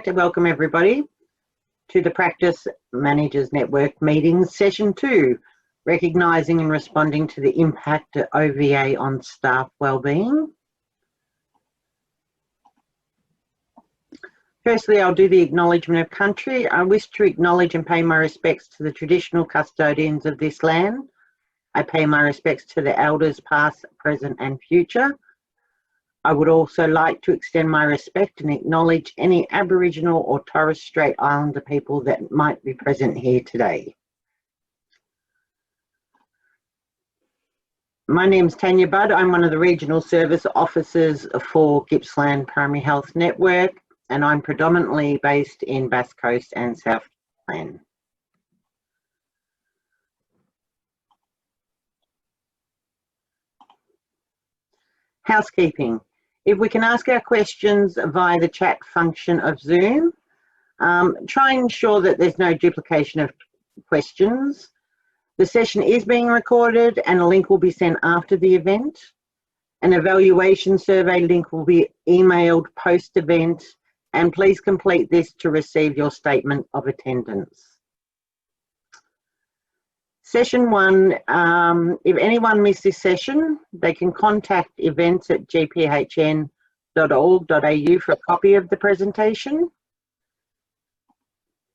like to welcome everybody to the Practice Managers Network meeting, session 2, recognising and responding to the impact of OVA on staff wellbeing. Firstly, I'll do the acknowledgement of country. I wish to acknowledge and pay my respects to the traditional custodians of this land. I pay my respects to the elders past, present and future. I would also like to extend my respect and acknowledge any Aboriginal or Torres Strait Islander people that might be present here today. My name's Tanya Budd. I'm one of the Regional Service Officers for Gippsland Primary Health Network, and I'm predominantly based in Bass Coast and South Gippsland. Housekeeping. If we can ask our questions via the chat function of Zoom, try and ensure that there's no duplication of questions. The session is being recorded and a link will be sent after the event. An evaluation survey link will be emailed post-event, and please complete this to receive your statement of attendance. Session 1, if anyone missed this session, they can contact events@gphn.org.au for a copy of the presentation.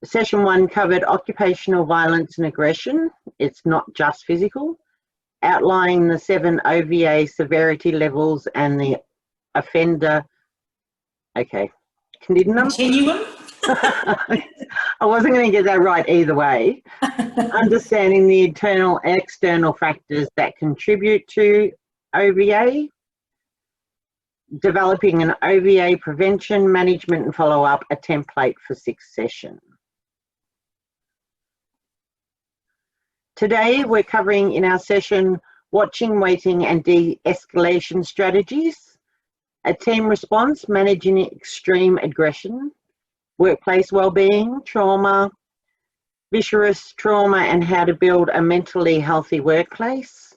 Session 1 covered occupational violence and aggression. It's not just physical, outlining the 7 OVA severity levels and the offender, continuum. I wasn't going to get that right either way. Understanding the internal and external factors that contribute to OVA. Developing an OVA prevention, management and follow-up, a template for 6th session. Today we're covering in our session watching, waiting and de-escalation strategies, a team response, managing extreme aggression, workplace wellbeing, trauma, viscerous trauma and how to build a mentally healthy workplace,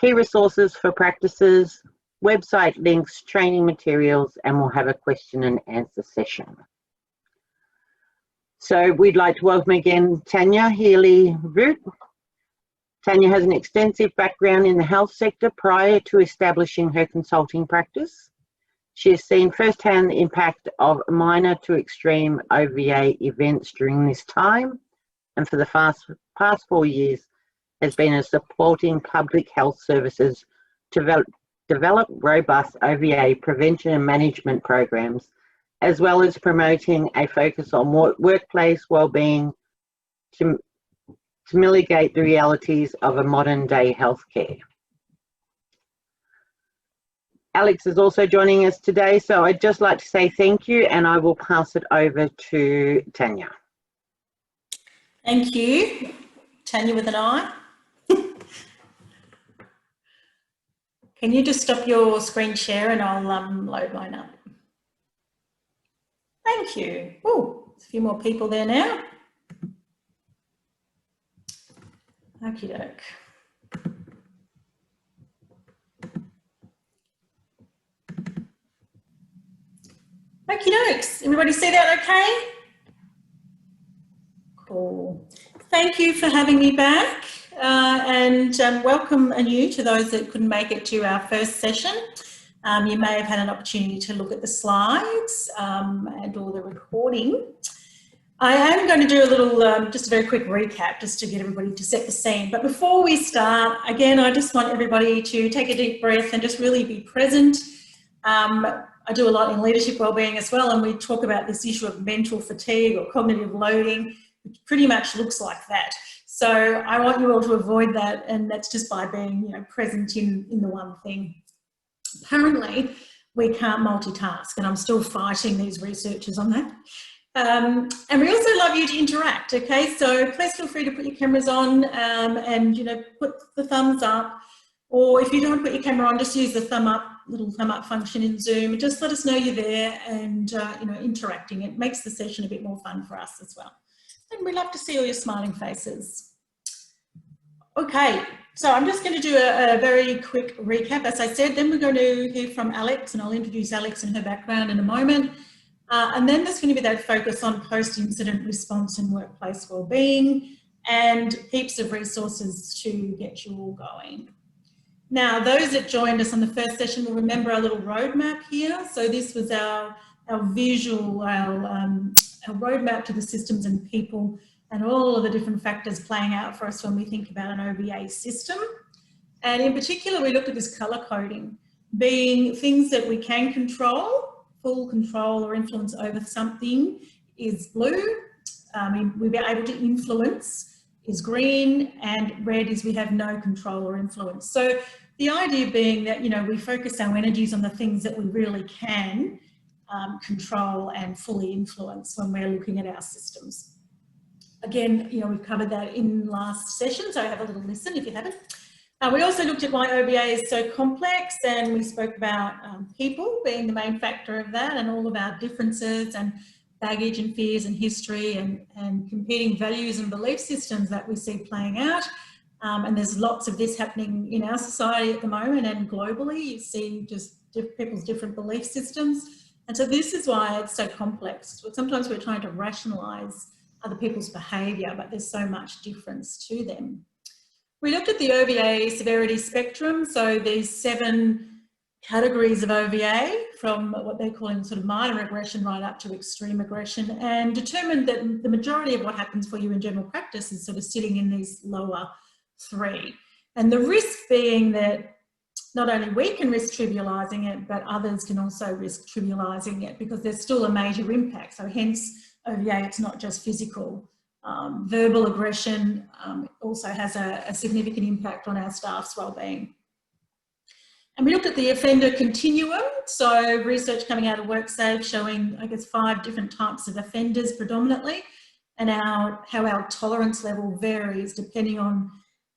key resources for practices, website links, training materials, and we'll have a question and answer session. So we'd like to welcome again Tanya Healy-Root. Tanya has an extensive background in the health sector prior to establishing her consulting practice. She has seen firsthand the impact of minor to extreme OVA events during this time, and for the past 4 years has been supporting public health services to develop robust OVA prevention and management programs, as well as promoting a focus on workplace wellbeing to mitigate the realities of a modern day healthcare. Alex is also joining us today, so I'd just like to say thank you and I will pass it over to Tanya. Thank you. Tanya with an I. Can you just stop your screen share and I'll load mine up. Thank you. Oh, there's a few more people there now. Okie doke. Okie dokes. Everybody see that okay? Cool. Thank you for having me back and welcome anew to those that couldn't make it to our first session. You may have had an opportunity to look at the slides and all the recording. I am going to do a little, just a very quick recap just to get everybody to set the scene. But before we start, again, I just want everybody to take a deep breath and just really be present. I do a lot in leadership wellbeing as well, and we talk about this issue of mental fatigue or cognitive loading, which pretty much looks like that. So I want you all to avoid that, and that's just by being, present in the one thing. Apparently, we can't multitask, and I'm still fighting these researchers on that. And we also love you to interact, okay? So please feel free to put your cameras on and, put the thumbs up, or if you don't want to put your camera on, just use the little thumb up function in Zoom. Just let us know you're there and, interacting. It makes the session a bit more fun for us as well. And we love to see all your smiling faces. Okay, so I'm just going to do a very quick recap, as I said. Then we're going to hear from Alex, and I'll introduce Alex and her background in a moment. And then there's going to be that focus on post-incident response and workplace wellbeing, and heaps of resources to get you all going. Now, those that joined us on the first session will remember our little roadmap here. So this was our visual, our roadmap to the systems and people and all of the different factors playing out for us when we think about an OBA system. And in particular, we looked at this colour coding, being things that we can control, full control or influence over something is blue, we'll be able to influence is green, and red is we have no control or influence. So the idea being that, you know, we focus our energies on the things that we really can control and fully influence when we're looking at our systems. Again, you know, we've covered that in last session, so have a little listen if you haven't. We also looked at why OBA is so complex, and we spoke about people being the main factor of that, and all of our differences and baggage and fears and history and competing values and belief systems that we see playing out. And there's lots of this happening in our society at the moment and globally. You see just people's different belief systems. And so this is why it's so complex. Sometimes we're trying to rationalise other people's behaviour, but there's so much difference to them. We looked at the OBA severity spectrum, so these 7 categories of OBA, from what they're calling sort of minor aggression right up to extreme aggression, and determined that the majority of what happens for you in general practice is sort of sitting in these lower 3. And the risk being that not only we can risk trivialising it, but others can also risk trivialising it because there's still a major impact. So hence OBA, it's not just physical. Verbal aggression also has a significant impact on our staff's wellbeing. And we looked at the offender continuum, so research coming out of WorkSafe showing, I guess, 5 different types of offenders predominantly, and how our tolerance level varies depending on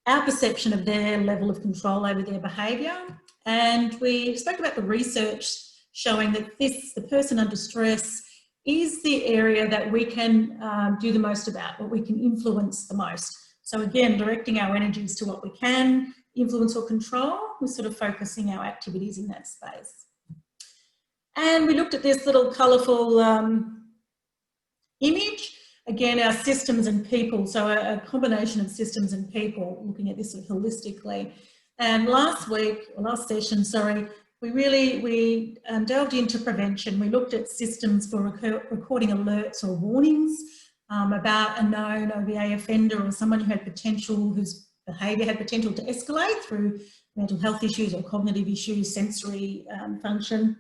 our perception of their level of control over their behaviour. And we spoke about the research showing that the person under stress is the area that we can do the most about, what we can influence the most. So again, directing our energies to what we can influence or control, we're sort of focusing our activities in that space. And we looked at this little colourful image, again, our systems and people, so a combination of systems and people, looking at this sort of holistically. And last session, we delved into prevention. We looked at systems for recording alerts or warnings about a known OBA offender or someone who had potential, whose behaviour had potential to escalate through mental health issues or cognitive issues, sensory function.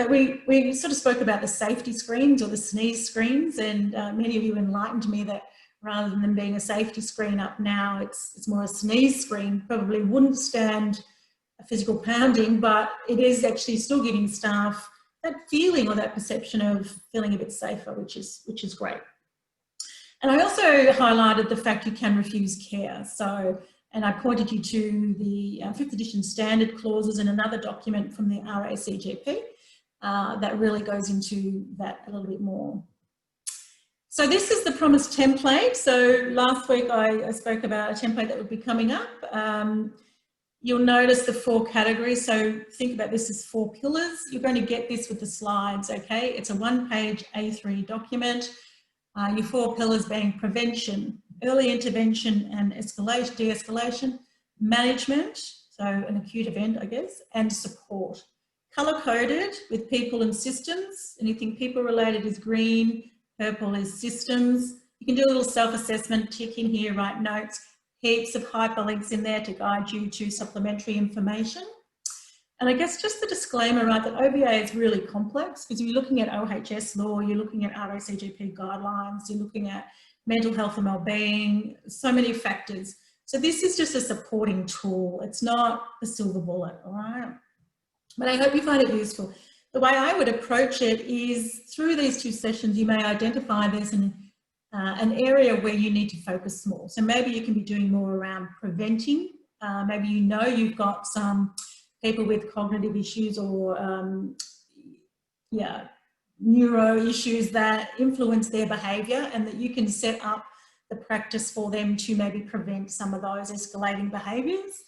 We sort of spoke about the safety screens or the sneeze screens, and many of you enlightened me that rather than them being a safety screen up now, it's more a sneeze screen. Probably wouldn't stand a physical pounding, but it is actually still giving staff that feeling or that perception of feeling a bit safer, which is great. And I also highlighted the fact you can refuse care. So, and I pointed you to the 5th edition standard clauses in another document from the RACGP that really goes into that a little bit more. So this is the promised template. So last week I spoke about a template that would be coming up. You'll notice the 4 categories. So think about this as 4 pillars. You're going to get this with the slides, okay? It's a 1-page A3 document. Your 4 pillars being prevention, early intervention and de-escalation, management, so an acute event, I guess, and support. Colour-coded with people and systems. Anything people-related is green, purple is systems. You can do a little self-assessment, tick in here, write notes, heaps of hyperlinks in there to guide you to supplementary information. And I guess just the disclaimer, right, that OBA is really complex because you're looking at OHS law, you're looking at RACGP guidelines, you're looking at mental health and wellbeing, so many factors. So this is just a supporting tool. It's not a silver bullet, all right? But I hope you find it useful. The way I would approach it is through these 2 sessions, you may identify there's an area where you need to focus more. So maybe you can be doing more around preventing. Maybe you know you've got some people with cognitive issues or neuro issues that influence their behaviour, and that you can set up the practice for them to maybe prevent some of those escalating behaviours.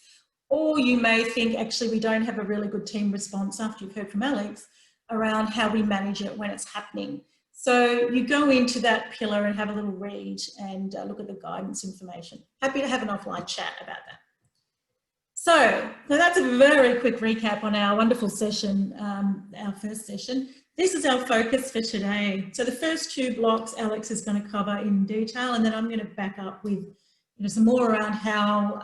Or you may think, actually, we don't have a really good team response after you've heard from Alex around how we manage it when it's happening. So you go into that pillar and have a little read and look at the guidance information. Happy to have an offline chat about that. So that's a very quick recap on our wonderful session, our first session. This is our focus for today. So the first two blocks Alex is going to cover in detail, and then I'm going to back up with some more around how,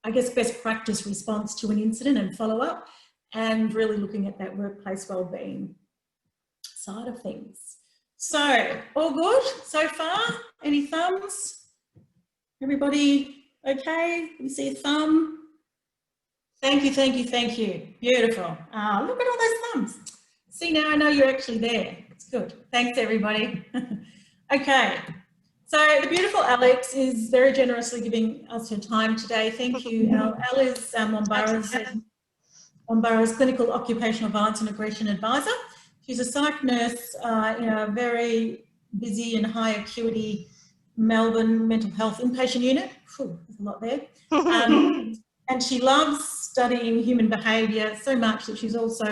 I guess, best practice response to an incident and follow up, and really looking at that workplace wellbeing side of things. So all good so far? Any thumbs? Everybody okay? Let me see a thumb. Thank you, thank you, thank you. Beautiful. Look at all those thumbs. See, now I know you're actually there. It's good. Thanks, everybody. Okay. So the beautiful Alex is very generously giving us her time today. Thank you. Elle is Borough's Clinical Occupational Violence and Aggression Advisor. She's a psych nurse in a very busy and high acuity Melbourne mental health inpatient unit. Whew, there's a lot there. And she loves studying human behaviour so much that she's also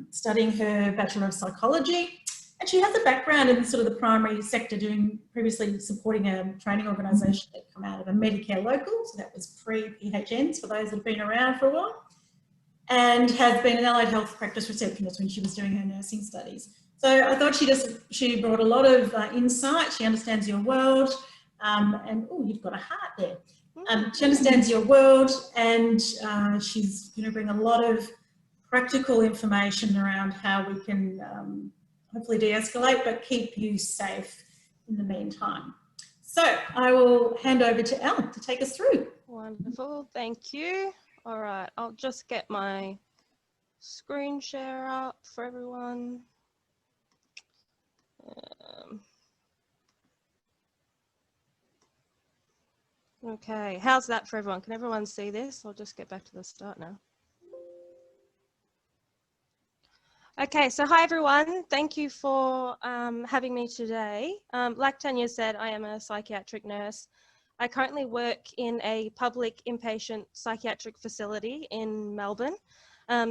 studying her Bachelor of Psychology. And she has a background in sort of the primary sector, previously supporting a training organisation that come out of a Medicare local, so that was pre-PHNs for those that have been around for a while, and has been an allied health practice receptionist when she was doing her nursing studies. So I thought she brought a lot of insight. She understands your world, and oh, you've got a heart there. She understands your world, and she's going to bring a lot of practical information around how we can hopefully de-escalate, but keep you safe in the meantime. So I will hand over to Elle to take us through. Wonderful, thank you. All right, I'll just get my screen share up for everyone. Okay, how's that for everyone? Can everyone see this? I'll just get back to the start now. Okay, so hi everyone. Thank you for having me today. Like Tanya said, I am a psychiatric nurse. I currently work in a public inpatient psychiatric facility in Melbourne.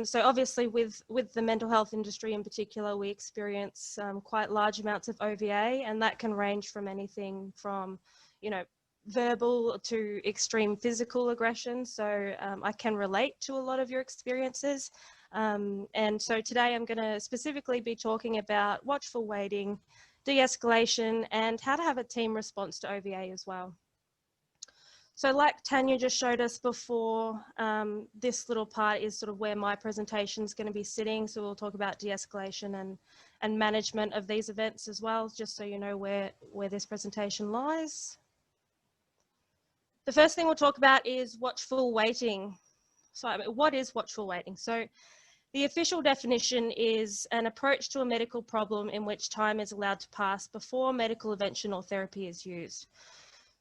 So obviously with the mental health industry in particular, we experience quite large amounts of OVA, and that can range from anything from, verbal to extreme physical aggression. So I can relate to a lot of your experiences. And so today I'm going to specifically be talking about watchful waiting, de-escalation, and how to have a team response to OVA as well. So like Tanya just showed us before, this little part is sort of where my presentation is going to be sitting. So we'll talk about de-escalation and management of these events as well, just so you know where this presentation lies. The first thing we'll talk about is watchful waiting. So what is watchful waiting? So the official definition is an approach to a medical problem in which time is allowed to pass before medical intervention or therapy is used.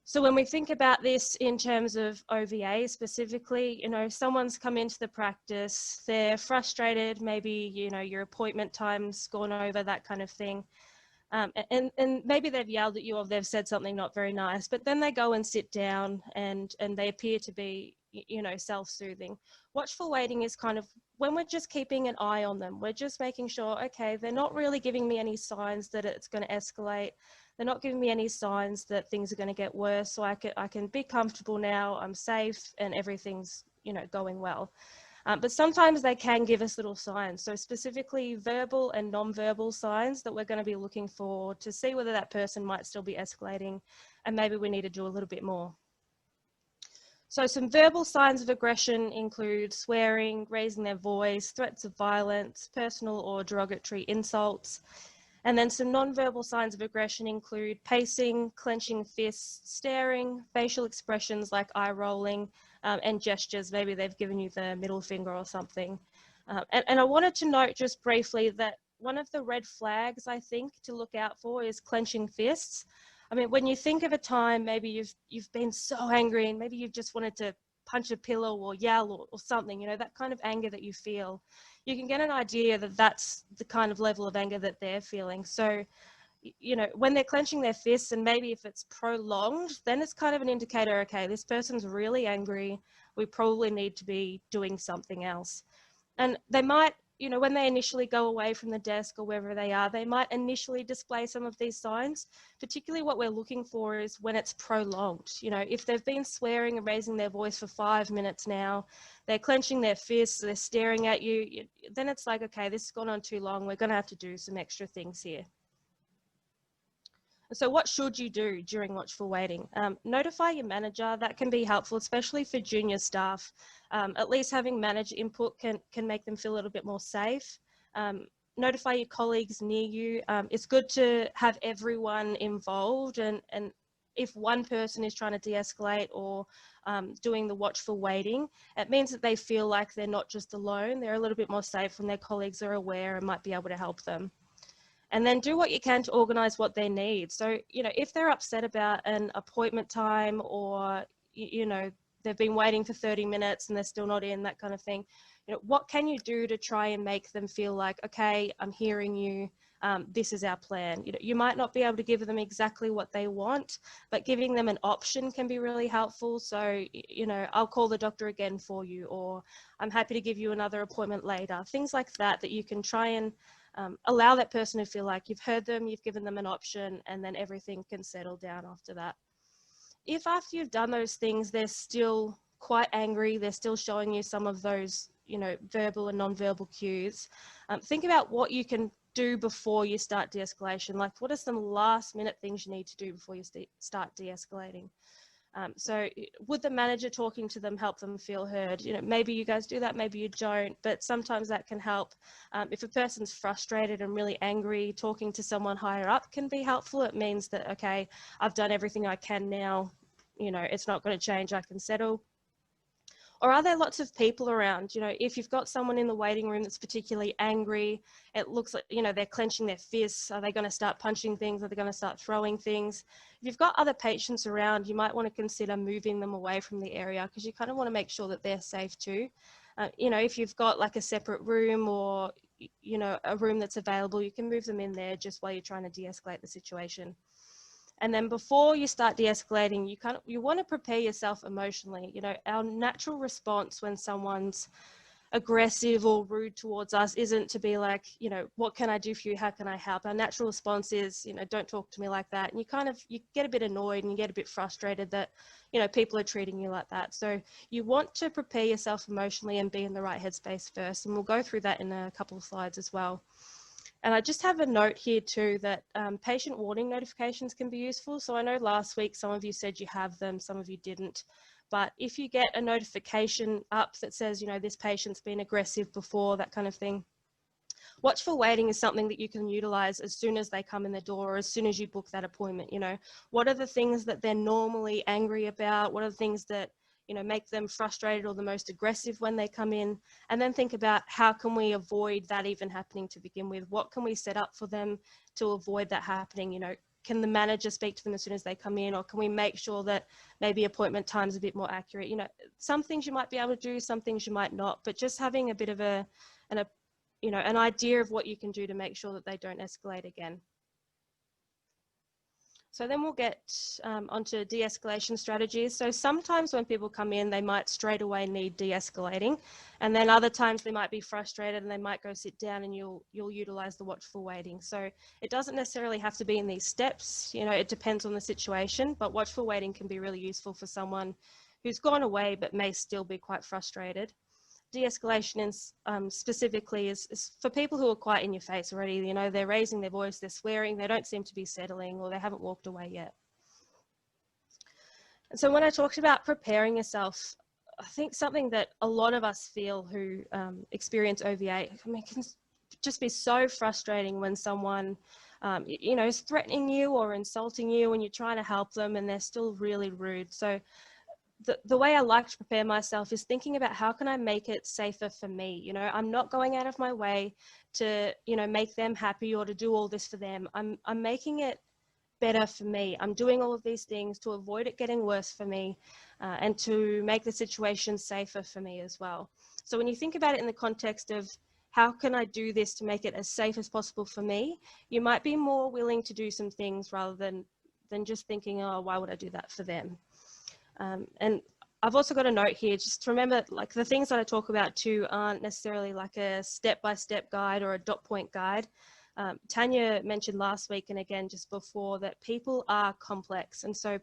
So when we think about this in terms of OVA specifically, someone's come into the practice, they're frustrated, maybe, your appointment time's gone over, that kind of thing. And maybe they've yelled at you or they've said something not very nice, but then they go and sit down and they appear to be, self-soothing. Watchful waiting is kind of when we're just keeping an eye on them. We're just making sure, okay, they're not really giving me any signs that it's going to escalate. They're not giving me any signs that things are going to get worse. So I can be comfortable now, I'm safe, and everything's, going well. But sometimes they can give us little signs. So specifically verbal and non-verbal signs that we're going to be looking for to see whether that person might still be escalating and maybe we need to do a little bit more. So some verbal signs of aggression include swearing, raising their voice, threats of violence, personal or derogatory insults. And then some non-verbal signs of aggression include pacing, clenching fists, staring, facial expressions like eye rolling, and gestures. Maybe they've given you the middle finger or something. And I wanted to note just briefly that one of the red flags, I think, to look out for is clenching fists. I mean, when you think of a time, maybe you've been so angry and maybe you've just wanted to punch a pillow or yell or something, that kind of anger that you feel, you can get an idea that that's the kind of level of anger that they're feeling. So, when they're clenching their fists, and maybe if it's prolonged, then it's kind of an indicator, okay, this person's really angry. We probably need to be doing something else. And they might, you know, when they initially go away from the desk or wherever they are, they might initially display some of these signs. Particularly what we're looking for is when it's prolonged. You know, if they've been swearing and raising their voice for 5 minutes now, they're clenching their fists, they're staring at you, then it's like, okay, this has gone on too long. We're going to have to do some extra things here. So what should you do during watchful waiting? Notify your manager. That can be helpful, especially for junior staff. At least having manager input can make them feel a little bit more safe. Notify your colleagues near you. It's good to have everyone involved, and if one person is trying to de-escalate or doing the watchful waiting, it means that they feel like they're not just alone. They're a little bit more safe when their colleagues are aware and might be able to help them. And then do what you can to organise what they need. So, you know, if they're upset about an appointment time, or, you know, they've been waiting for 30 minutes and they're still not in, that kind of thing, you know, what can you do to try and make them feel like, okay, I'm hearing you, this is our plan. You know, you might not be able to give them exactly what they want, but giving them an option can be really helpful. So, you know, I'll call the doctor again for you, or I'm happy to give you another appointment later. Things like that, that you can try and allow that person to feel like you've heard them, you've given them an option, and then everything can settle down after that. If after you've done those things, they're still quite angry, they're still showing you some of those, you know, verbal and non-verbal cues, think about what you can do before you start de-escalation. Like, what are some last minute things you need to do before you start de-escalating? So would the manager talking to them help them feel heard? You know, maybe you guys do that, maybe you don't, but sometimes that can help. If a person's frustrated and really angry, talking to someone higher up can be helpful. It means that, okay, I've done everything I can now, you know, it's not going to change, I can settle. Or are there lots of people around? You know, if you've got someone in the waiting room that's particularly angry, it looks like, you know, they're clenching their fists. Are they going to start punching things? Are they going to start throwing things? If you've got other patients around, you might want to consider moving them away from the area, because you kind of want to make sure that they're safe too. You know, if you've got like a separate room, or, you know, a room that's available, you can move them in there just while you're trying to de-escalate the situation. And then before you start de-escalating, you want to prepare yourself emotionally. You know, our natural response when someone's aggressive or rude towards us isn't to be like, you know, what can I do for you? How can I help? Our natural response is, you know, don't talk to me like that. And you get a bit annoyed and you get a bit frustrated that, you know, people are treating you like that. So you want to prepare yourself emotionally and be in the right headspace first. And we'll go through that in a couple of slides as well. And I just have a note here too that patient warning notifications can be useful. So I know last week some of you said you have them, some of you didn't. But if you get a notification up that says, you know, this patient's been aggressive before, that kind of thing, watchful waiting is something that you can utilize as soon as they come in the door, or as soon as you book that appointment. You know, what are the things that they're normally angry about? What are the things that, you know, make them frustrated or the most aggressive when they come in? And then think about, how can we avoid that even happening to begin with? What can we set up for them to avoid that happening? You know, can the manager speak to them as soon as they come in, or can we make sure that maybe appointment time's a bit more accurate? You know, some things you might be able to do, some things you might not, but just having a bit of an idea of what you can do to make sure that they don't escalate again. So then we'll get onto de-escalation strategies. So sometimes when people come in, they might straight away need de-escalating, and then other times they might be frustrated and they might go sit down, and you'll utilize the watchful waiting. So it doesn't necessarily have to be in these steps. You know, it depends on the situation, but watchful waiting can be really useful for someone who's gone away but may still be quite frustrated. De-escalation specifically is for people who are quite in your face already. You know, they're raising their voice, they're swearing, they don't seem to be settling, or they haven't walked away yet. And so when I talked about preparing yourself, I think something that a lot of us feel who experience OVA, I mean, it can just be so frustrating when someone you know, is threatening you or insulting you when you're trying to help them and they're still really rude. So the way I like to prepare myself is thinking about, how can I make it safer for me? You know, I'm not going out of my way to, you know, make them happy or to do all this for them. I'm making it better for me. I'm doing all of these things to avoid it getting worse for me, and to make the situation safer for me as well. So when you think about it in the context of, how can I do this to make it as safe as possible for me, you might be more willing to do some things rather than just thinking, oh, why would I do that for them? And I've also got a note here, just remember, like, the things that I talk about too aren't necessarily like a step-by-step guide or a dot point guide. Tanya mentioned last week and again just before that people are complex, and so,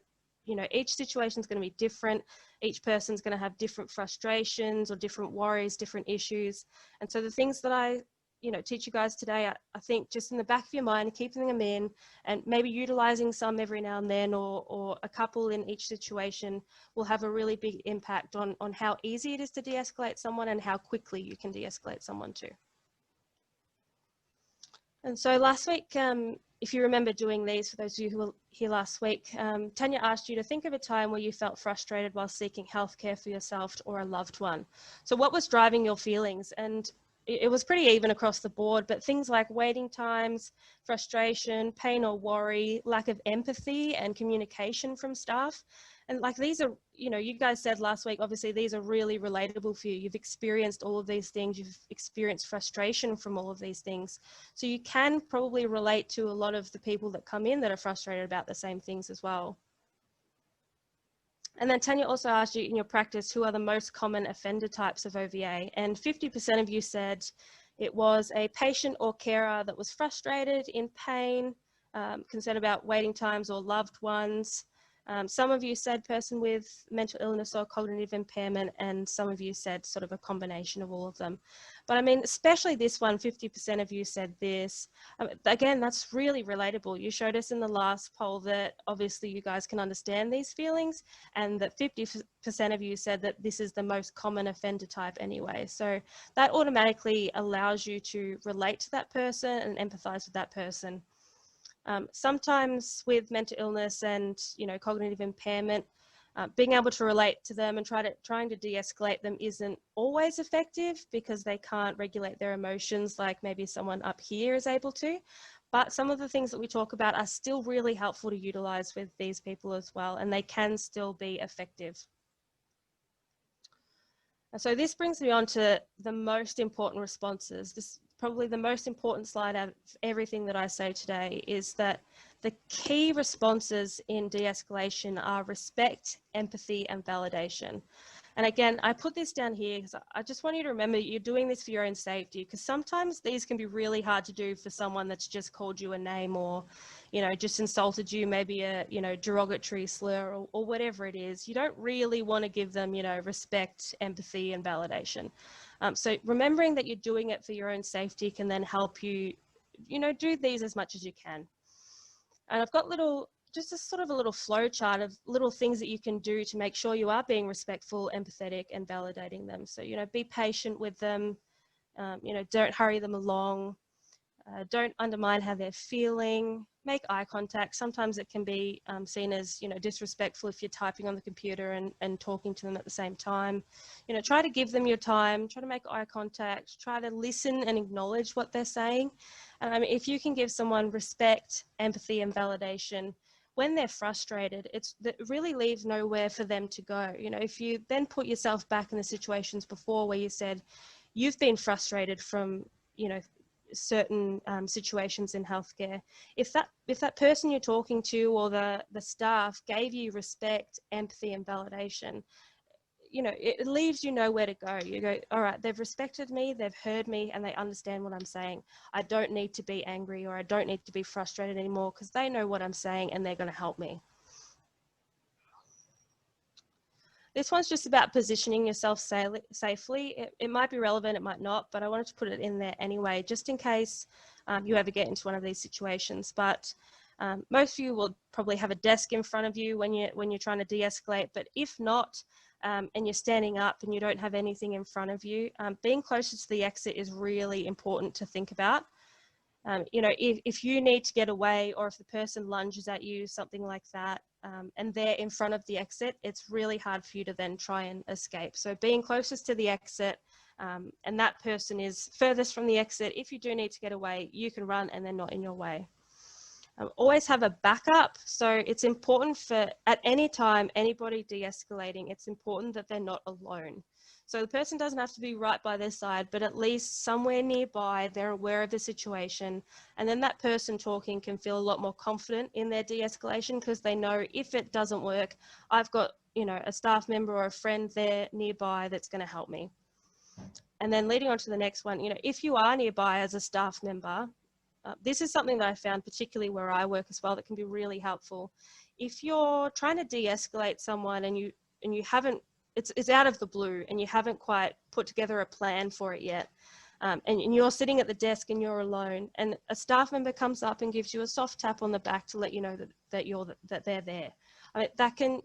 you know, each situation is going to be different. Each person's going to have different frustrations or different worries, different issues. And so the things that I, you know, teach you guys today, I think just in the back of your mind, keeping them in and maybe utilizing some every now and then, or a couple in each situation, will have a really big impact on how easy it is to de-escalate someone and how quickly you can de-escalate someone too. And so last week, if you remember doing these, for those of you who were here last week, Tanya asked you to think of a time where you felt frustrated while seeking healthcare for yourself or a loved one. So what was driving your feelings? And it was pretty even across the board, but things like waiting times, frustration, pain or worry, lack of empathy and communication from staff. And like, these are, you know, you guys said last week, obviously these are really relatable for you. You've experienced all of these things. You've experienced frustration from all of these things. So you can probably relate to a lot of the people that come in that are frustrated about the same things as well. And then Tanya also asked you in your practice, who are the most common offender types of OVA? And 50% of you said it was a patient or carer that was frustrated, in pain, concerned about waiting times or loved ones. Some of you said person with mental illness or cognitive impairment, and some of you said sort of a combination of all of them. But I mean, especially this one, 50% of you said this. Again, that's really relatable. You showed us in the last poll that obviously you guys can understand these feelings, and that 50% of you said that this is the most common offender type anyway. So that automatically allows you to relate to that person and empathize with that person. Sometimes with mental illness and, you know, cognitive impairment, being able to relate to them and trying to de-escalate them isn't always effective because they can't regulate their emotions like maybe someone up here is able to. But some of the things that we talk about are still really helpful to utilize with these people as well, and they can still be effective. And so this brings me on to the most important responses. This probably the most important slide out of everything that I say today is that the key responses in de-escalation are respect, empathy, and validation. And again, I put this down here because I just want you to remember you're doing this for your own safety, because sometimes these can be really hard to do for someone that's just called you a name or, you know, just insulted you, maybe a, you know, derogatory slur or whatever it is. You don't really want to give them, you know, respect, empathy, and validation. So remembering that you're doing it for your own safety can then help you, you know, do these as much as you can. And I've got just a sort of a little flow chart of little things that you can do to make sure you are being respectful, empathetic, and validating them. So, you know, be patient with them, you know, don't hurry them along, don't undermine how they're feeling, make eye contact. Sometimes it can be seen as, you know, disrespectful if you're typing on the computer and talking to them at the same time. You know, try to give them your time, try to make eye contact, try to listen and acknowledge what they're saying. If you can give someone respect, empathy, and validation, when they're frustrated, it really leaves nowhere for them to go. You know, if you then put yourself back in the situations before where you said you've been frustrated from, you know, certain situations in healthcare, if that person you're talking to or the staff gave you respect, empathy, and validation, you know, it leaves you nowhere to go. You go, all right, they've respected me, they've heard me, and they understand what I'm saying. I don't need to be angry or I don't need to be frustrated anymore because they know what I'm saying and they're going to help me. This one's just about positioning yourself safely. It might be relevant, it might not, but I wanted to put it in there anyway, just in case you ever get into one of these situations. But most of you will probably have a desk in front of you when you're trying to de-escalate, but if not, and you're standing up and you don't have anything in front of you, being closer to the exit is really important to think about. You know, if you need to get away or if the person lunges at you, something like that, and they're in front of the exit, it's really hard for you to then try and escape. So being closest to the exit and that person is furthest from the exit, if you do need to get away, you can run and they're not in your way. Always have a backup. So it's important for, at any time, anybody de-escalating, it's important that they're not alone. So the person doesn't have to be right by their side, but at least somewhere nearby, they're aware of the situation. And then that person talking can feel a lot more confident in their de-escalation because they know if it doesn't work, I've got you know, a staff member or a friend there nearby that's going to help me. And then leading on to the next one, you know, if you are nearby as a staff member, this is something that I found particularly where I work as well that can be really helpful. If you're trying to de-escalate someone and you haven't, it's out of the blue and you haven't quite put together a plan for it yet, and you're sitting at the desk and you're alone, and a staff member comes up and gives you a soft tap on the back to let you know that they're there. I mean, that can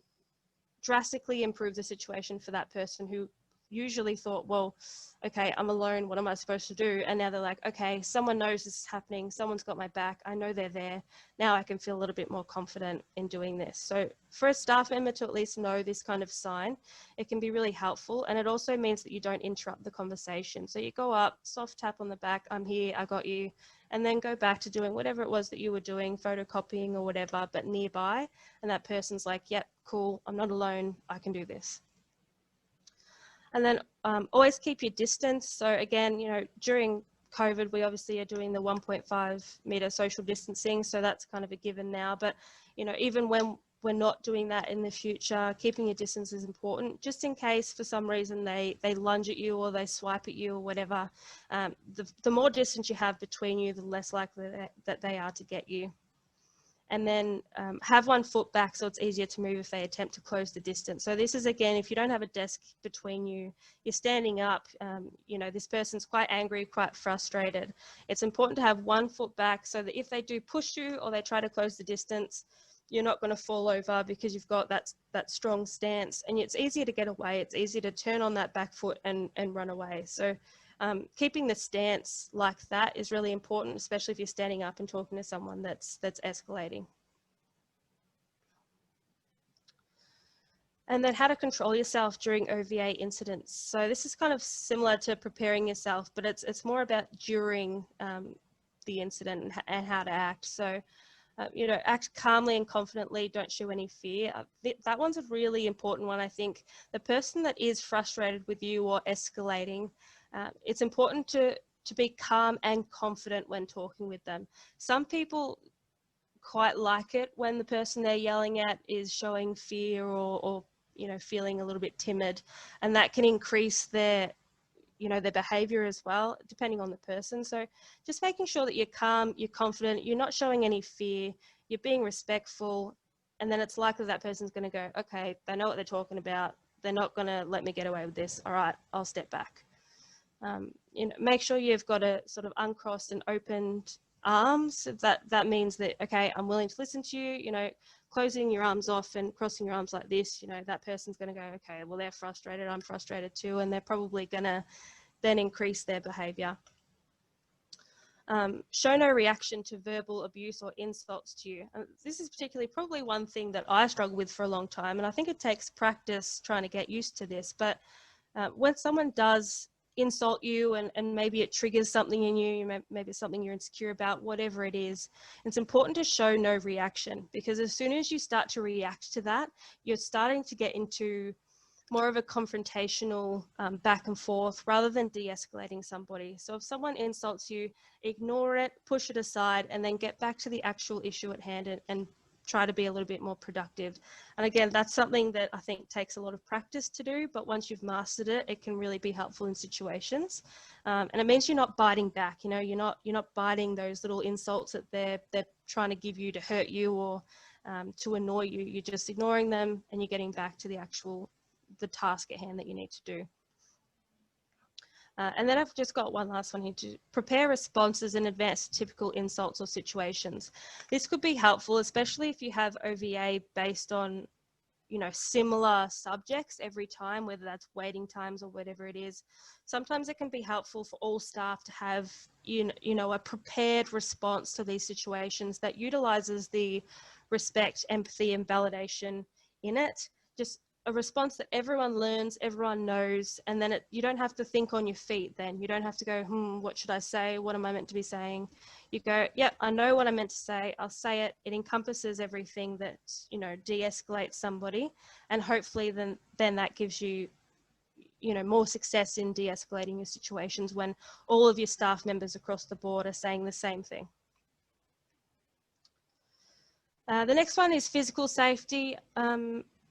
drastically improve the situation for that person who usually thought, well, okay, I'm alone, what am I supposed to do? And now they're like, okay, someone knows this is happening, someone's got my back, I know they're there, now I can feel a little bit more confident in doing this. So for a staff member to at least know this kind of sign, it can be really helpful, and it also means that you don't interrupt the conversation. So you go up, soft tap on the back, I'm here, I got you, and then go back to doing whatever it was that you were doing, photocopying or whatever, but nearby, and that person's like, yep, cool, I'm not alone, I can do this. And then always keep your distance. So again, you know, during COVID, we obviously are doing the 1.5 meter social distancing. So that's kind of a given now. But, you know, even when we're not doing that in the future, keeping your distance is important, just in case for some reason they lunge at you or they swipe at you or whatever. The more distance you have between you, the less likely that they are to get you. And then have 1 foot back so it's easier to move if they attempt to close the distance. So this is, again, if you don't have a desk between you, you're standing up, you know, this person's quite angry, quite frustrated. It's important to have 1 foot back so that if they do push you or they try to close the distance, you're not going to fall over because you've got that strong stance, and it's easier to get away. It's easier to turn on that back foot and run away. So keeping the stance like that is really important, especially if you're standing up and talking to someone that's escalating. And then how to control yourself during OVA incidents. So this is kind of similar to preparing yourself, but it's more about during the incident and how to act. So, you know, act calmly and confidently, don't show any fear. That one's a really important one, I think. The person that is frustrated with you or escalating, it's important to be calm and confident when talking with them. Some people quite like it when the person they're yelling at is showing fear or you know, feeling a little bit timid, and that can increase their, you know, their behavior as well, depending on the person. So just making sure that you're calm, you're confident, you're not showing any fear, you're being respectful, and then it's likely that person's going to go, okay, they know what they're talking about, they're not going to let me get away with this, all right, I'll step back. You know, make sure you've got a sort of uncrossed and opened arms. That means that, okay, I'm willing to listen to you, you know, closing your arms off and crossing your arms like this, you know, that person's going to go, okay, well, they're frustrated, I'm frustrated too, and they're probably going to then increase their behavior. Show no reaction to verbal abuse or insults to you. And this is particularly probably one thing that I struggled with for a long time, and I think it takes practice trying to get used to this. But when someone does insult you and maybe it triggers something in you, maybe it's something you're insecure about, whatever it is, it's important to show no reaction, because as soon as you start to react to that, you're starting to get into more of a confrontational back and forth rather than de-escalating somebody. So if someone insults you, ignore it, push it aside, and then get back to the actual issue at hand and try to be a little bit more productive. And again, that's something that I think takes a lot of practice to do, but once you've mastered it, it can really be helpful in situations. And it means you're not biting back, you know, you're not biting those little insults that they're trying to give you to hurt you or to annoy you. You're just ignoring them and you're getting back to the task at hand that you need to do. And then I've just got one last one here, to prepare responses in advance to typical insults or situations. This could be helpful, especially if you have OVA based on, you know, similar subjects every time, whether that's waiting times or whatever it is. Sometimes it can be helpful for all staff to have, you know, a prepared response to these situations that utilizes the respect, empathy, and validation in it. Just a response that everyone learns, everyone knows, and then you don't have to think on your feet then. You don't have to go, what should I say? What am I meant to be saying? You go, yep, I know what I meant to say. I'll say it. It encompasses everything that, you know, de-escalates somebody. And hopefully then that gives you, you know, more success in de-escalating your situations when all of your staff members across the board are saying the same thing. The next one is physical safety.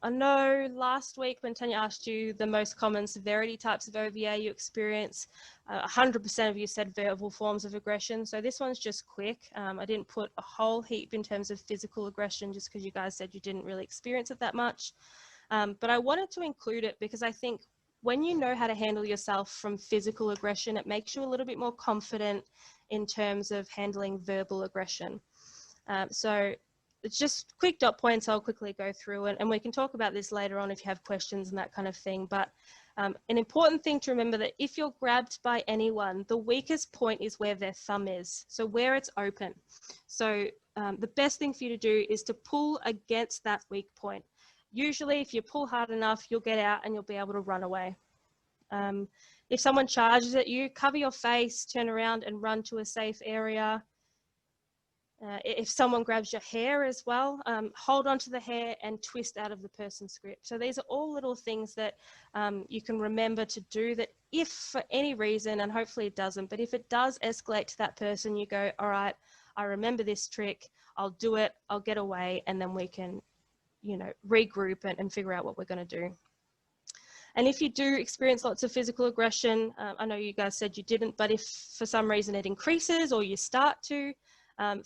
I know last week when Tanya asked you the most common severity types of OVA you experience, 100% of you said verbal forms of aggression. So this one's just quick. I didn't put a whole heap in terms of physical aggression just because you guys said you didn't really experience it that much. But I wanted to include it because I think when you know how to handle yourself from physical aggression, it makes you a little bit more confident in terms of handling verbal aggression. So it's just quick dot points I'll quickly go through, and we can talk about this later on if you have questions and that kind of thing. But an important thing to remember that if you're grabbed by anyone, the weakest point is where their thumb is, so where it's open. So the best thing for you to do is to pull against that weak point. Usually if you pull hard enough, you'll get out and you'll be able to run away. If someone charges at you, cover your face, turn around and run to a safe area. If someone grabs your hair as well, hold onto the hair and twist out of the person's grip. So these are all little things that you can remember to do, that if for any reason, and hopefully it doesn't, but if it does escalate to that person, you go, all right, I remember this trick, I'll do it, I'll get away, and then we can, you know, regroup and figure out what we're going to do. And if you do experience lots of physical aggression, I know you guys said you didn't, but if for some reason it increases or you start to,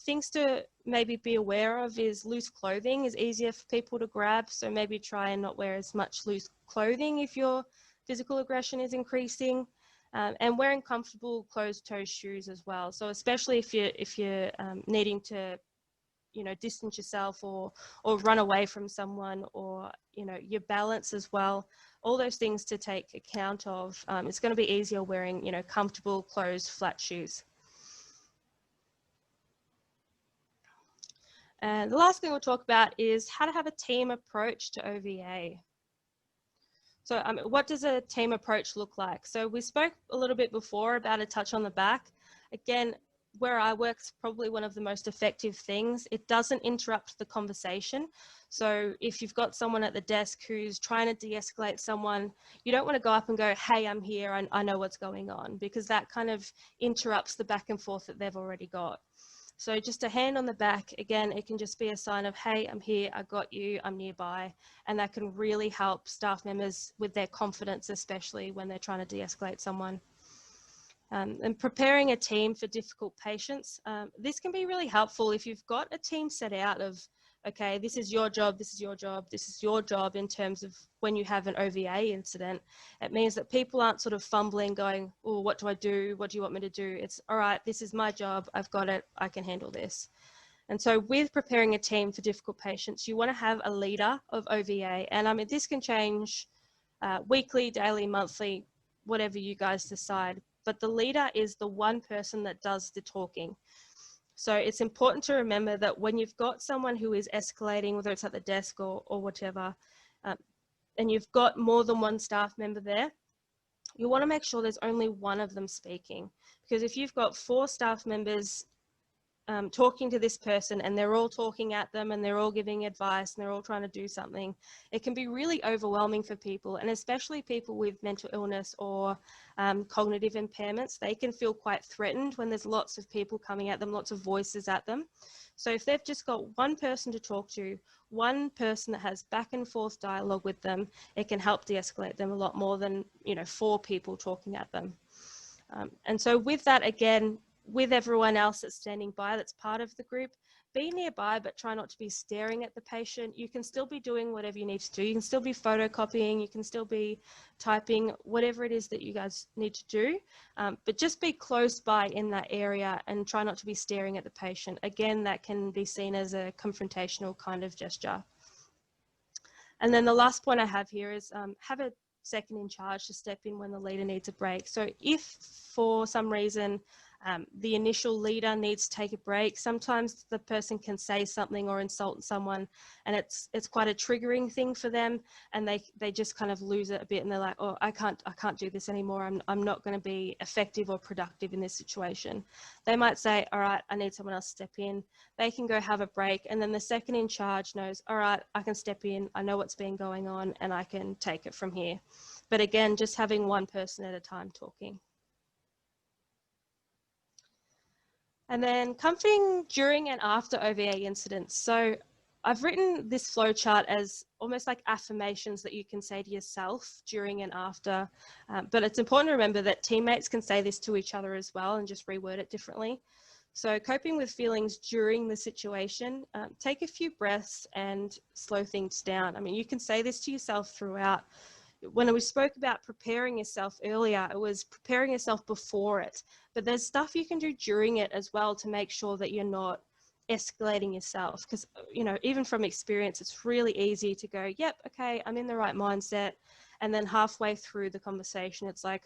things to maybe be aware of is loose clothing is easier for people to grab. So maybe try and not wear as much loose clothing if your physical aggression is increasing, and wearing comfortable closed-toe shoes as well. So especially if you're needing to, you know, distance yourself or run away from someone, or, you know, your balance as well. All those things to take account of. It's going to be easier wearing, you know, comfortable, closed, flat shoes. And the last thing we'll talk about is how to have a team approach to OVA. So what does a team approach look like? So we spoke a little bit before about a touch on the back. Again, where I work is probably one of the most effective things. It doesn't interrupt the conversation. So if you've got someone at the desk who's trying to de-escalate someone, you don't want to go up and go, hey, I'm here, I know what's going on, because that kind of interrupts the back and forth that they've already got. So just a hand on the back, again, it can just be a sign of, hey, I'm here, I got you, I'm nearby. And that can really help staff members with their confidence, especially when they're trying to de-escalate someone. And preparing a team for difficult patients. This can be really helpful if you've got a team set out of, okay, this is your job, this is your job, this is your job in terms of when you have an OVA incident. It means that people aren't sort of fumbling going, oh, what do I do? What do you want me to do? It's, all right, this is my job, I've got it, I can handle this. And so with preparing a team for difficult patients, you want to have a leader of OVA. And I mean, this can change weekly, daily, monthly, whatever you guys decide. But the leader is the one person that does the talking. So it's important to remember that when you've got someone who is escalating, whether it's at the desk or whatever, and you've got more than one staff member there, you want to make sure there's only one of them speaking. Because if you've got 4 staff members talking to this person and they're all talking at them and they're all giving advice and they're all trying to do something, it can be really overwhelming for people, and especially people with mental illness or cognitive impairments. They can feel quite threatened when there's lots of people coming at them, lots of voices at them. So if they've just got one person to talk to, one person that has back and forth dialogue with them, it can help de-escalate them a lot more than, you know, 4 people talking at them. And so with that, again, with everyone else that's standing by, that's part of the group, be nearby, but try not to be staring at the patient. You can still be doing whatever you need to do. You can still be photocopying, you can still be typing, whatever it is that you guys need to do, but just be close by in that area and try not to be staring at the patient. Again, that can be seen as a confrontational kind of gesture. And then the last point I have here is have a second in charge to step in when the leader needs a break. So if for some reason the initial leader needs to take a break, sometimes the person can say something or insult someone, and it's quite a triggering thing for them, and they just kind of lose it a bit, and they're like, oh, I can't do this anymore. I'm not going to be effective or productive in this situation. They might say, all right, I need someone else to step in. They can go have a break, and then the second in charge knows, all right, I can step in, I know what's been going on, and I can take it from here. But again, just having one person at a time talking. And then comforting during and after OVA incidents. So I've written this flow chart as almost like affirmations that you can say to yourself during and after, but it's important to remember that teammates can say this to each other as well and just reword it differently. So coping with feelings during the situation, take a few breaths and slow things down. I mean, you can say this to yourself throughout. When we spoke about preparing yourself earlier, it was preparing yourself before it, but there's stuff you can do during it as well to make sure that you're not escalating yourself, because even from experience, it's really easy to go, yep, okay, I'm in the right mindset, and then halfway through the conversation it's like,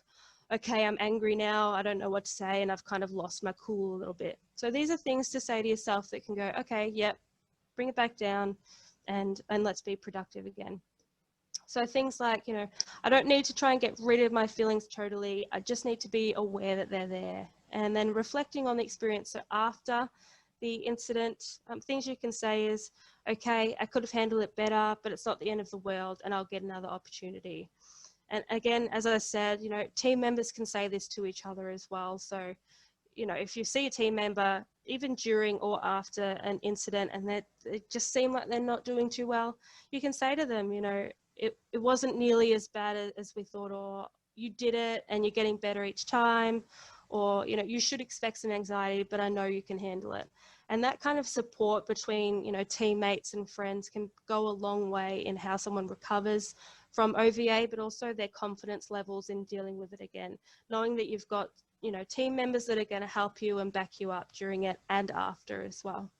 okay, I'm angry now, I don't know what to say, and I've kind of lost my cool a little bit. So these are things to say to yourself that can go, okay, yep, bring it back down, and let's be productive again. So things like, I don't need to try and get rid of my feelings totally, I just need to be aware that they're there. And then reflecting on the experience. So after the incident, things you can say is, okay, I could have handled it better, but it's not the end of the world, and I'll get another opportunity. And again, as I said, team members can say this to each other as well. So, if you see a team member, even during or after an incident, and they just seem like they're not doing too well, you can say to them, it wasn't nearly as bad as we thought, or you did it and you're getting better each time, or you should expect some anxiety, but I know you can handle it. And that kind of support between teammates and friends can go a long way in how someone recovers from OVA, but also their confidence levels in dealing with it again, knowing that you've got team members that are going to help you and back you up during it and after as well.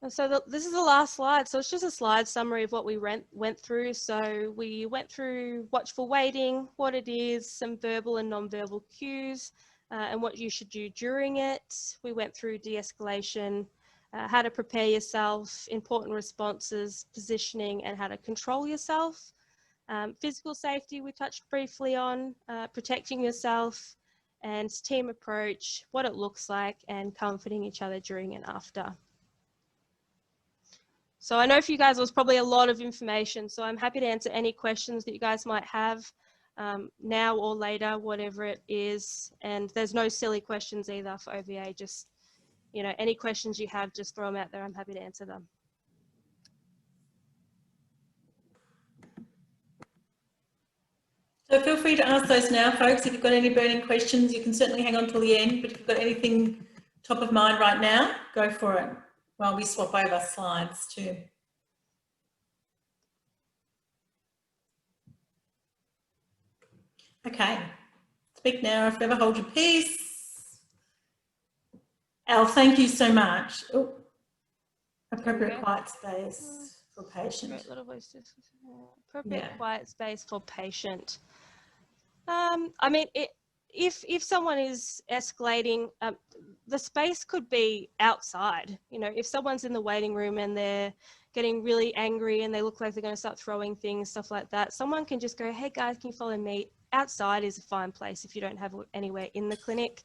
And so this is the last slide. So it's just a slide summary of what we went through. So we went through watchful waiting, what it is, some verbal and non-verbal cues, and what you should do during it. We went through de-escalation, how to prepare yourself, important responses, positioning, and how to control yourself. Physical safety we touched briefly on, protecting yourself, and team approach, what it looks like, and comforting each other during and after. So I know for you guys, it was probably a lot of information, so I'm happy to answer any questions that you guys might have now or later, whatever it is. And there's no silly questions either for OVA, just, any questions you have, just throw them out there. I'm happy to answer them. So feel free to ask those now, folks. If you've got any burning questions, you can certainly hang on till the end, but if you've got anything top of mind right now, go for it while we swap over slides too. Okay, speak now, if ever hold your peace. Al, thank you so much. Oh, appropriate quiet space for patient. Appropriate quiet space for patient. I mean, if someone is escalating, the space could be outside. If someone's in the waiting room and they're getting really angry and they look like they're going to start throwing things, stuff like that, someone can just go, hey guys, can you follow me? Outside is a fine place if you don't have anywhere in the clinic.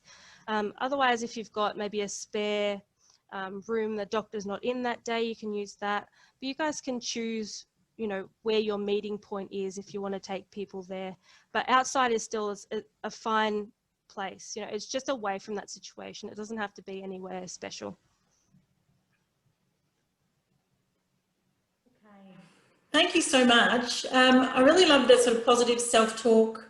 Otherwise, if you've got maybe a spare room, the doctor's not in that day, you can use that. But you guys can choose where your meeting point is if you want to take people there. But outside is still a fine place. It's just away from that situation. It doesn't have to be anywhere special. Okay. Thank you so much. I really love the sort of positive self-talk.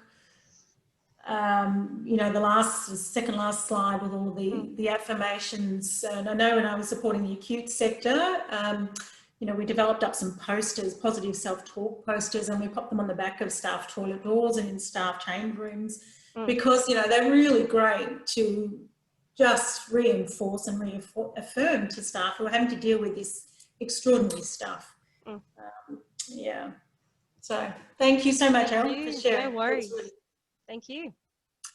The second last slide with all the affirmations. And I know when I was supporting the acute sector, we developed up some posters, positive self-talk posters, and we popped them on the back of staff toilet doors and in staff change rooms because, they're really great to just reinforce and reaffirm to staff who are having to deal with this extraordinary stuff. Yeah. So thank you so much, Elle, for sharing. No worries. Thank you.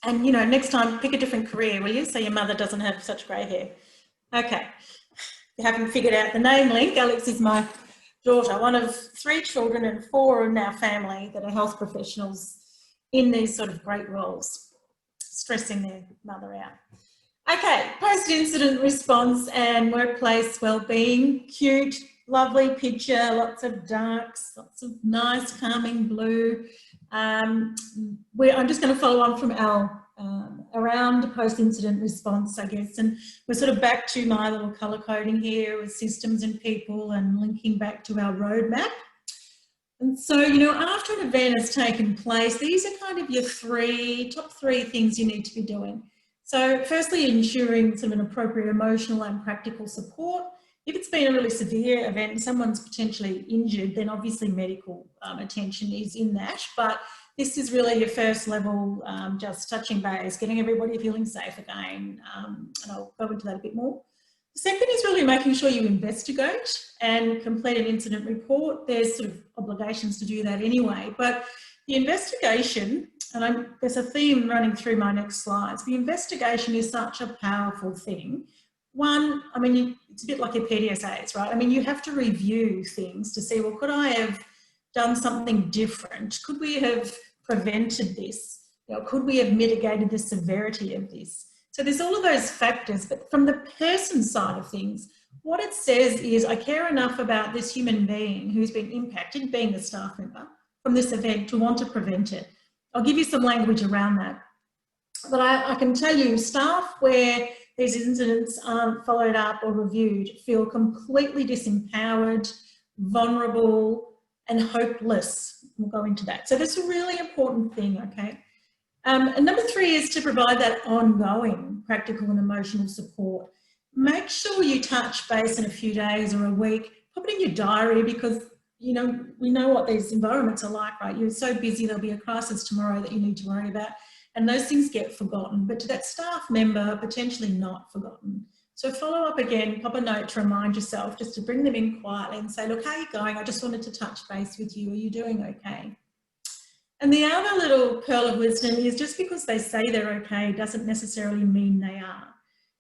And, next time pick a different career, will you? So your mother doesn't have such grey hair. Okay. You haven't figured out the name link. Alex is my daughter, one of 3 children and 4 in our family that are health professionals in these sort of great roles, stressing their mother out. Okay, post-incident response and workplace wellbeing. Cute, lovely picture, lots of darks, lots of nice calming blue. I'm just going to follow on from Al around post-incident response, I guess. And we're sort of back to my little colour coding here with systems and people and linking back to our roadmap. And so, you know, after an event has taken place, these are kind of your top three things you need to be doing. So firstly, ensuring sort of an appropriate emotional and practical support. If it's been a really severe event and someone's potentially injured, then obviously medical attention is in that. But this is really your first level, just touching base, getting everybody feeling safe again. And I'll go into that a bit more. The second is really making sure you investigate and complete an incident report. There's sort of obligations to do that anyway, but the investigation, and there's a theme running through my next slides, the investigation is such a powerful thing. One, I mean, it's a bit like your PDSAs, right? I mean, you have to review things to see, well, could I have done something different? Could we have prevented this? You know, could we have mitigated the severity of this? So there's all of those factors, but from the person side of things, what it says is I care enough about this human being who's been impacted, being a staff member, from this event to want to prevent it. I'll give you some language around that. But I can tell you, staff where these incidents aren't followed up or reviewed feel completely disempowered, vulnerable, and hopeless. We'll go into that. So that's a really important thing, okay? And number three is to provide that ongoing practical and emotional support. Make sure you touch base in a few days or a week. Put it in your diary because, you know, we know what these environments are like, right? You're so busy, there'll be a crisis tomorrow that you need to worry about. And those things get forgotten, but to that staff member, potentially not forgotten. So follow up again, pop a note to remind yourself, just to bring them in quietly and say, look, how are you going? I just wanted to touch base with you. Are you doing okay? And the other little pearl of wisdom is just because they say they're okay doesn't necessarily mean they are.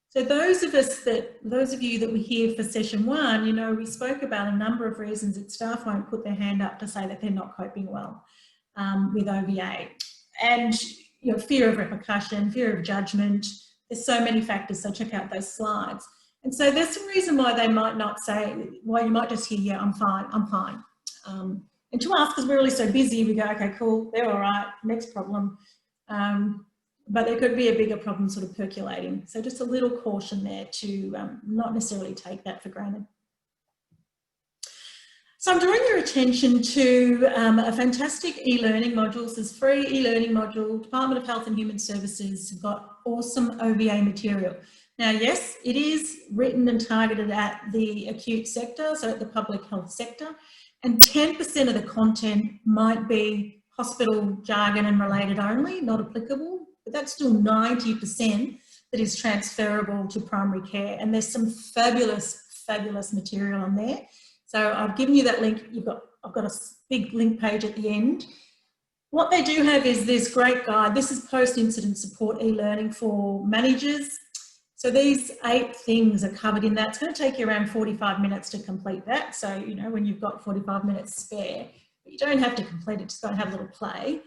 So those of you that were here for session one, you know, we spoke about a number of reasons that staff won't put their hand up to say that they're not coping well with OVA. And, you know, fear of repercussion, fear of judgment, there's so many factors, so check out those slides. And so there's some reason why they might not say, why you might just hear, yeah, I'm fine, I'm fine. And to us, because we're really so busy, we go, okay, cool, they're all right, next problem. But there could be a bigger problem sort of percolating. So just a little caution there to not necessarily take that for granted. So I'm drawing your attention to a fantastic e-learning module. This is free e-learning module. Department of Health and Human Services have got awesome OVA material. Now, yes, it is written and targeted at the acute sector, so at the public health sector. And 10% of the content might be hospital jargon and related only, not applicable, but that's still 90% that is transferable to primary care. And there's some fabulous, fabulous material on there. So I've given you that link. I've got a big link page at the end. What they do have is this great guide. This is post-incident support e-learning for managers. So these 8 things are covered in that. It's going to take you around 45 minutes to complete that. So, you know, when you've got 45 minutes spare, you don't have to complete it, just go and have a little play.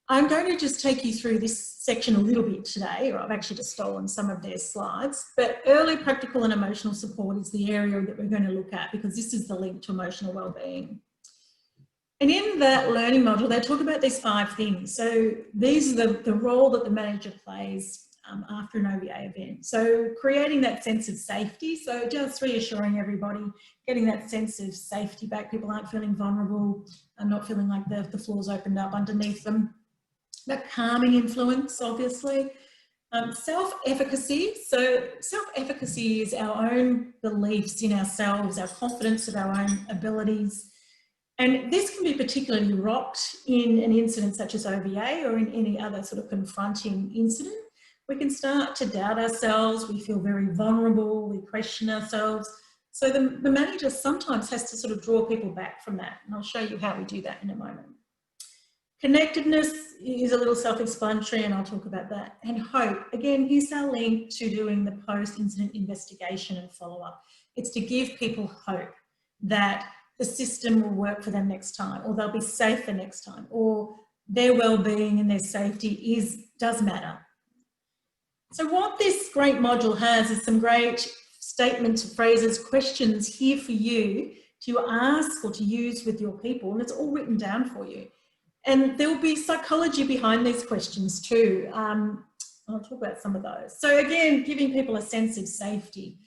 I'm going to just take you through this section a little bit today, or I've actually just stolen some of their slides, but early practical and emotional support is the area that we're going to look at because this is the link to emotional wellbeing. And in that learning module, they talk about these 5 things. So these are the role that the manager plays after an OVA event. So creating that sense of safety. So just reassuring everybody, getting that sense of safety back. People aren't feeling vulnerable and not feeling like the floor's opened up underneath them. That calming influence, obviously. Self-efficacy. So self-efficacy is our own beliefs in ourselves, our confidence of our own abilities. And this can be particularly rocked in an incident such as OVA or in any other sort of confronting incident. We can start to doubt ourselves, we feel very vulnerable, we question ourselves. So the manager sometimes has to sort of draw people back from that. And I'll show you how we do that in a moment. Connectedness is a little self-explanatory and I'll talk about that. And hope, again, here's our link to doing the post-incident investigation and follow-up. It's to give people hope that the system will work for them next time, or they'll be safer next time, or their well-being and their safety does matter. So what this great module has is some great statements, phrases, questions here for you to ask or to use with your people, and it's all written down for you. And there will be psychology behind these questions too. I'll talk about some of those. So again, giving people a sense of safety.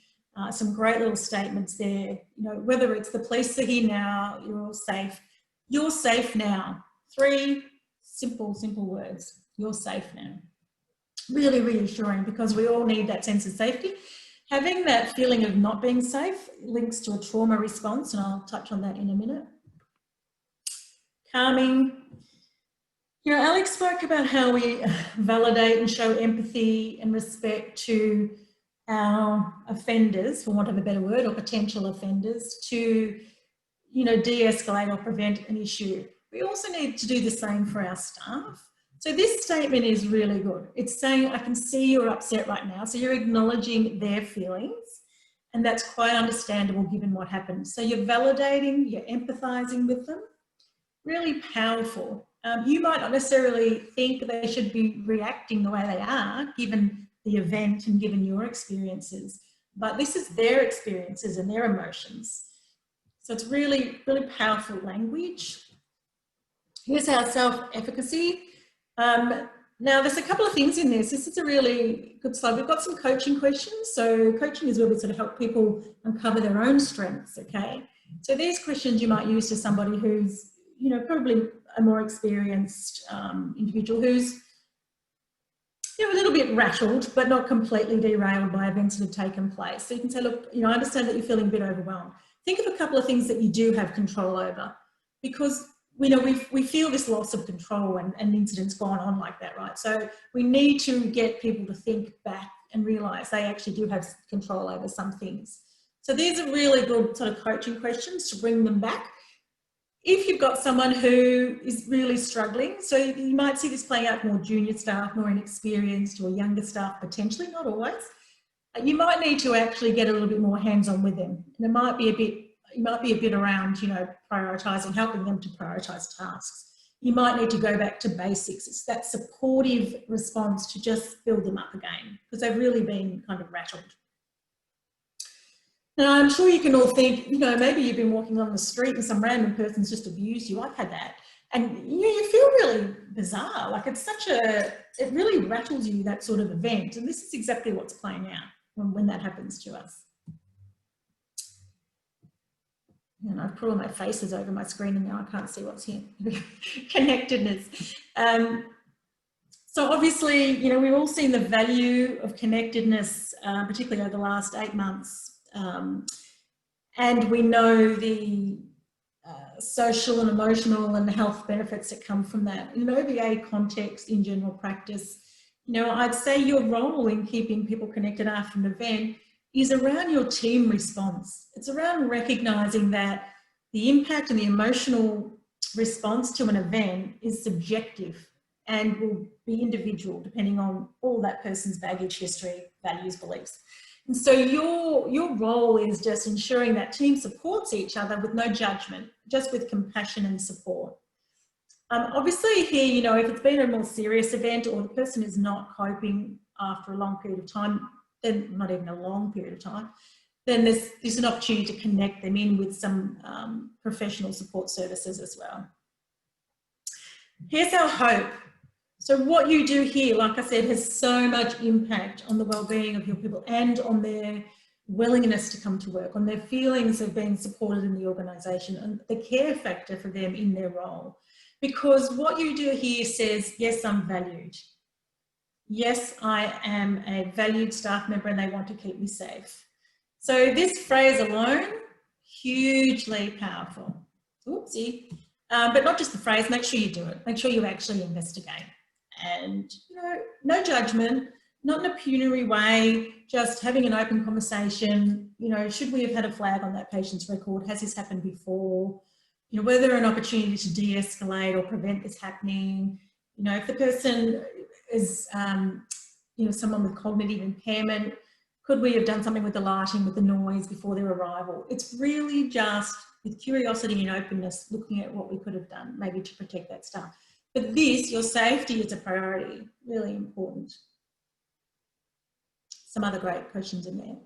Some great little statements there. You know, whether it's the police are here now, you're all safe. You're safe now. 3 simple words. You're safe now. Really reassuring, because we all need that sense of safety. Having that feeling of not being safe links to a trauma response, and I'll touch on that in a minute. Calming. You know, Alex spoke about how we validate and show empathy and respect to our offenders, for want of a better word, or potential offenders, to, you know, de-escalate or prevent an issue. We also need to do the same for our staff. So this statement is really good. It's saying, I can see you're upset right now. So you're acknowledging their feelings, and that's quite understandable given what happened. So you're validating, you're empathizing with them. Really powerful. You might not necessarily think they should be reacting the way they are, given the event and given your experiences, but this is their experiences and their emotions. So it's really, really powerful language. Here's our self-efficacy. Now there's a couple of things in this. This is a really good slide. We've got some coaching questions. So coaching is where we sort of help people uncover their own strengths, okay? So these questions you might use to somebody who's, you know, probably a more experienced individual who's, you know, a little bit rattled, but not completely derailed by events that have taken place. So you can say, look, you know, I understand that you're feeling a bit overwhelmed. Think of a couple of things that you do have control over, because we know we feel this loss of control and incidents gone on like that, right? So we need to get people to think back and realise they actually do have control over some things. So these are really good sort of coaching questions to bring them back. If you've got someone who is really struggling, so you might see this playing out for more junior staff, more inexperienced, or younger staff potentially, not always, you might need to actually get a little bit more hands-on with them. And it might be a bit around, you know, prioritising, helping them to prioritise tasks. You might need to go back to basics. It's that supportive response to just build them up again, because they've really been kind of rattled. Now, I'm sure you can all think, you know, maybe you've been walking on the street and some random person's just abused you. I've had that. And you feel really bizarre. Like it's it really rattles you, that sort of event. And this is exactly what's playing out when that happens to us. And I've put all my faces over my screen and now I can't see what's here. Connectedness. So obviously, you know, we've all seen the value of connectedness, particularly over the last 8 months. And we know the social and emotional and health benefits that come from that. In an OVA context, in general practice, you know, I'd say your role in keeping people connected after an event is around your team response. It's around recognising that the impact and the emotional response to an event is subjective and will be individual depending on all that person's baggage, history, values, beliefs. And so your role is just ensuring that team supports each other with no judgment, just with compassion and support. Obviously here, you know, if it's been a more serious event or the person is not coping after a long period of time, then not even a long period of time, then there's an opportunity to connect them in with some professional support services as well. Here's our hope. So what you do here, like I said, has so much impact on the well-being of your people and on their willingness to come to work, on their feelings of being supported in the organisation and the care factor for them in their role. Because what you do here says, yes, I'm valued. Yes, I am a valued staff member and they want to keep me safe. So this phrase alone, hugely powerful. Oopsie. But not just the phrase, make sure you do it. Make sure you actually investigate. And, you know, no judgment, not in a punitive way, just having an open conversation. You know, should we have had a flag on that patient's record? Has this happened before? You know, were there an opportunity to de-escalate or prevent this happening? You know, if the person is, you know, someone with cognitive impairment, could we have done something with the lighting, with the noise before their arrival? It's really just with curiosity and openness, looking at what we could have done, maybe to protect that staff. But this, your safety is a priority, really important. Some other great questions in there.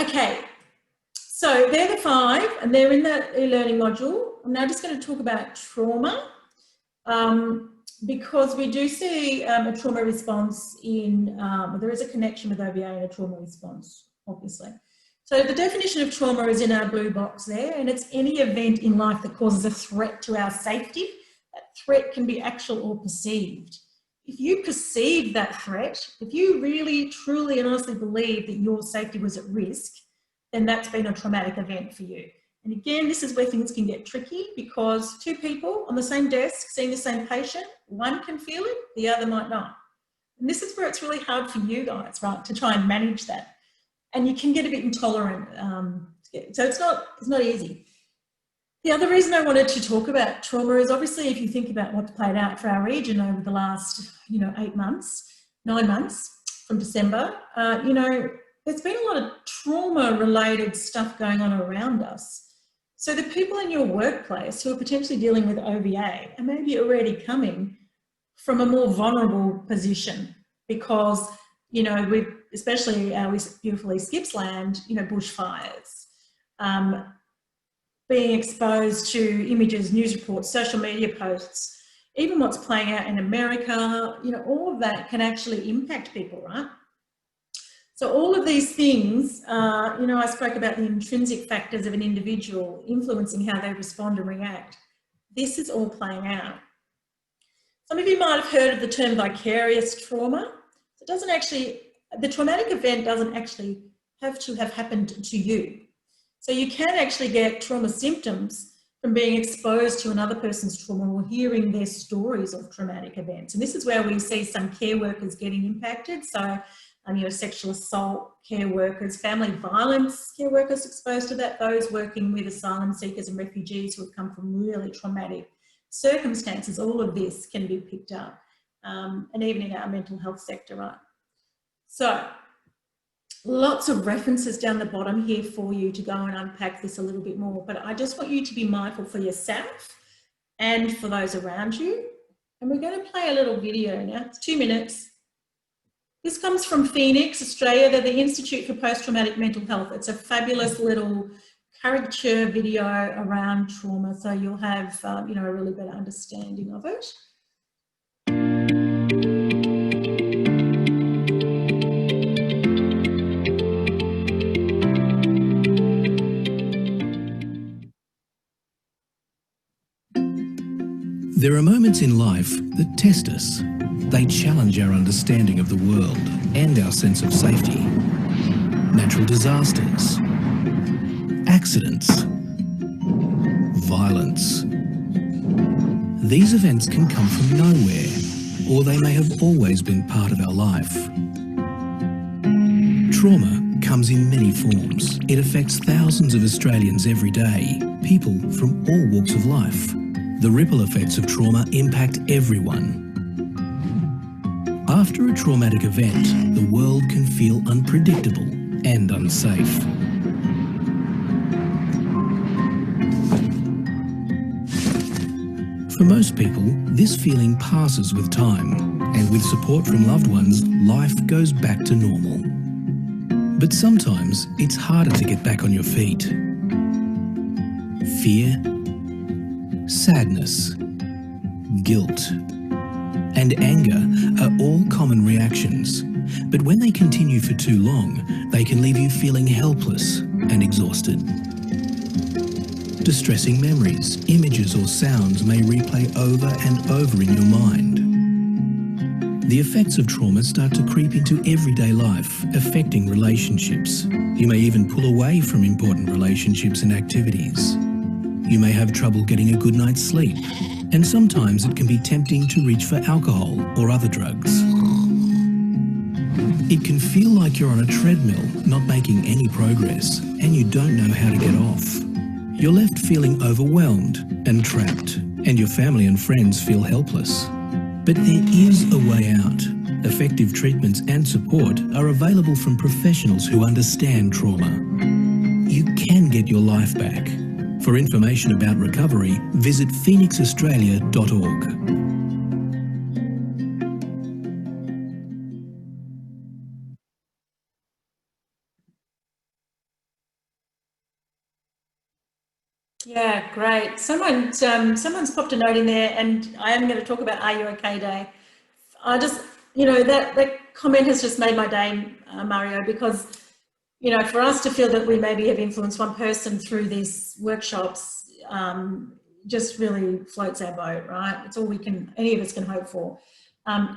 Okay, so they're the 5 and they're in that e-learning module. I'm now just going to talk about trauma. because we do see a trauma response in, there is a connection with OVA and a trauma response, obviously. So the definition of trauma is in our blue box there, and it's any event in life that causes a threat to our safety. That threat can be actual or perceived. If you perceive that threat, if you really, truly and honestly believe that your safety was at risk, then that's been a traumatic event for you. And again, this is where things can get tricky, because two people on the same desk seeing the same patient, one can feel it, the other might not. And this is where it's really hard for you guys, right, to try and manage that. And you can get a bit intolerant. So it's not easy. The other reason I wanted to talk about trauma is, obviously, if you think about what's played out for our region over the last, 9 months from December, there's been a lot of trauma-related stuff going on around us. So the people in your workplace who are potentially dealing with OVA are maybe already coming from a more vulnerable position, because, especially our beautiful East Gippsland, bushfires, being exposed to images, news reports, social media posts, even what's playing out in America, all of that can actually impact people, right? So all of these things, I spoke about the intrinsic factors of an individual influencing how they respond and react. This is all playing out. Some of you might have heard of the term vicarious trauma. It doesn't actually, the traumatic event doesn't actually have to have happened to you. So you can actually get trauma symptoms from being exposed to another person's trauma or hearing their stories of traumatic events. And this is where we see some care workers getting impacted. So, sexual assault care workers, family violence care workers exposed to that, those working with asylum seekers and refugees who have come from really traumatic circumstances. All of this can be picked up, and even in our mental health sector, right? So lots of references down the bottom here for you to go and unpack this a little bit more, but I just want you to be mindful for yourself and for those around you. And we're going to play a little video now. It's 2 minutes. This comes from Phoenix, Australia. They're the Institute for Post-Traumatic Mental Health. It's a fabulous little caricature video around trauma, so you'll have a really better understanding of it. There are moments in life that test us. They challenge our understanding of the world and our sense of safety. Natural disasters, accidents, violence. These events can come from nowhere, or they may have always been part of our life. Trauma comes in many forms. It affects thousands of Australians every day, people from all walks of life. The ripple effects of trauma impact everyone. After a traumatic event, the world can feel unpredictable and unsafe. For most people, this feeling passes with time, and with support from loved ones, life goes back to normal. But sometimes it's harder to get back on your feet. Fear, sadness, guilt, and anger are all common reactions, but when they continue for too long, they can leave you feeling helpless and exhausted. Distressing memories, images or sounds may replay over and over in your mind. The effects of trauma start to creep into everyday life, affecting relationships. You may even pull away from important relationships and activities. You may have trouble getting a good night's sleep, and sometimes it can be tempting to reach for alcohol or other drugs. It can feel like you're on a treadmill, not making any progress, and you don't know how to get off. You're left feeling overwhelmed and trapped, and your family and friends feel helpless. But there is a way out. Effective treatments and support are available from professionals who understand trauma. You can get your life back. For information about recovery, visit phoenixaustralia.org. Yeah, great. Someone's popped a note in there, and I am going to talk about Are You OK Day. I just, that comment has just made my day, Mario, because, for us to feel that we maybe have influenced one person through these workshops just really floats our boat, right? It's all any of us can hope for.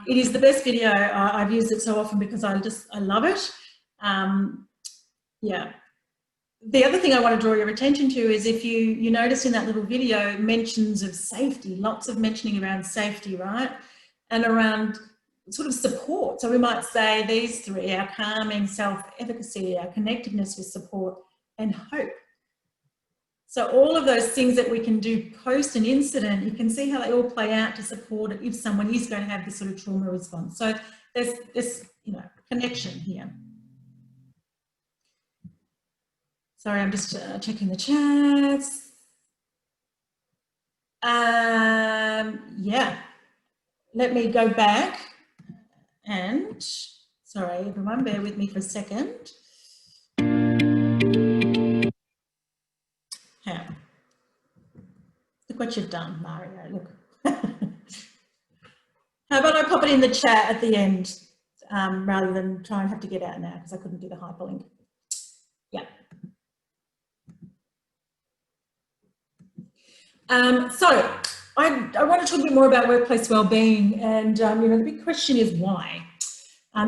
It is the best video. I've used it so often because I love it. Yeah. The other thing I want to draw your attention to is if you notice in that little video mentions of safety, lots of mentioning around safety, right? And around sort of support. So we might say these three: our calming, self-efficacy, our connectedness with support, and hope. So all of those things that we can do post an incident, you can see how they all play out to support it if someone is going to have this sort of trauma response. So there's this, connection here. Sorry, I'm just checking the chats. Yeah, let me go back and, sorry everyone, bear with me for a second. Yeah. Look what you've done, Mario, look. How about I pop it in the chat at the end rather than try and have to get out now because I couldn't do the hyperlink. Yeah. So I want to talk a bit more about workplace wellbeing, and the big question is why.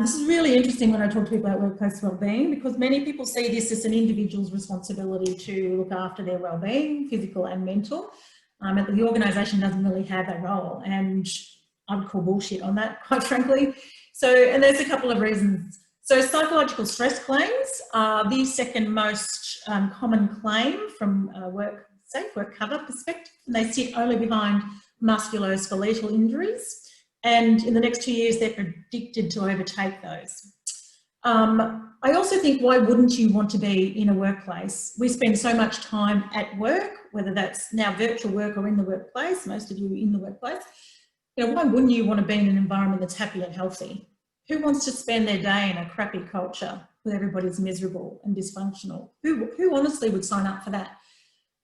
This is really interesting when I talk to people about workplace wellbeing, because many people see this as an individual's responsibility to look after their wellbeing, physical and mental, and the organisation doesn't really have that role, and I would call bullshit on that, quite frankly. So, and there's a couple of reasons. So psychological stress claims are the second most common claim from safe work cover perspective, and they sit only behind musculoskeletal injuries, and in the next 2 years they're predicted to overtake those. I also think, why wouldn't you want to be in a workplace? We spend so much time at work, whether that's now virtual work or in the workplace, most of you in the workplace. Why wouldn't you want to be in an environment that's happy and healthy? Who wants to spend their day in a crappy culture where everybody's miserable and dysfunctional? Who honestly would sign up for that?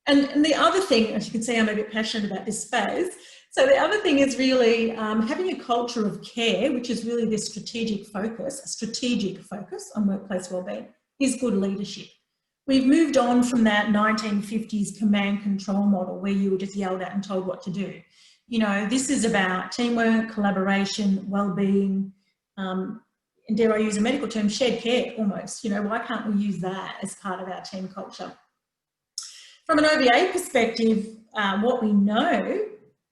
And the other thing, as you can see, I'm a bit passionate about this space. So the other thing is really having a culture of care, which is really this strategic focus on workplace wellbeing, is good leadership. We've moved on from that 1950s command control model where you were just yelled at and told what to do. This is about teamwork, collaboration, wellbeing, and dare I use a medical term, shared care almost. Why can't we use that as part of our team culture? From an OBA perspective, what we know,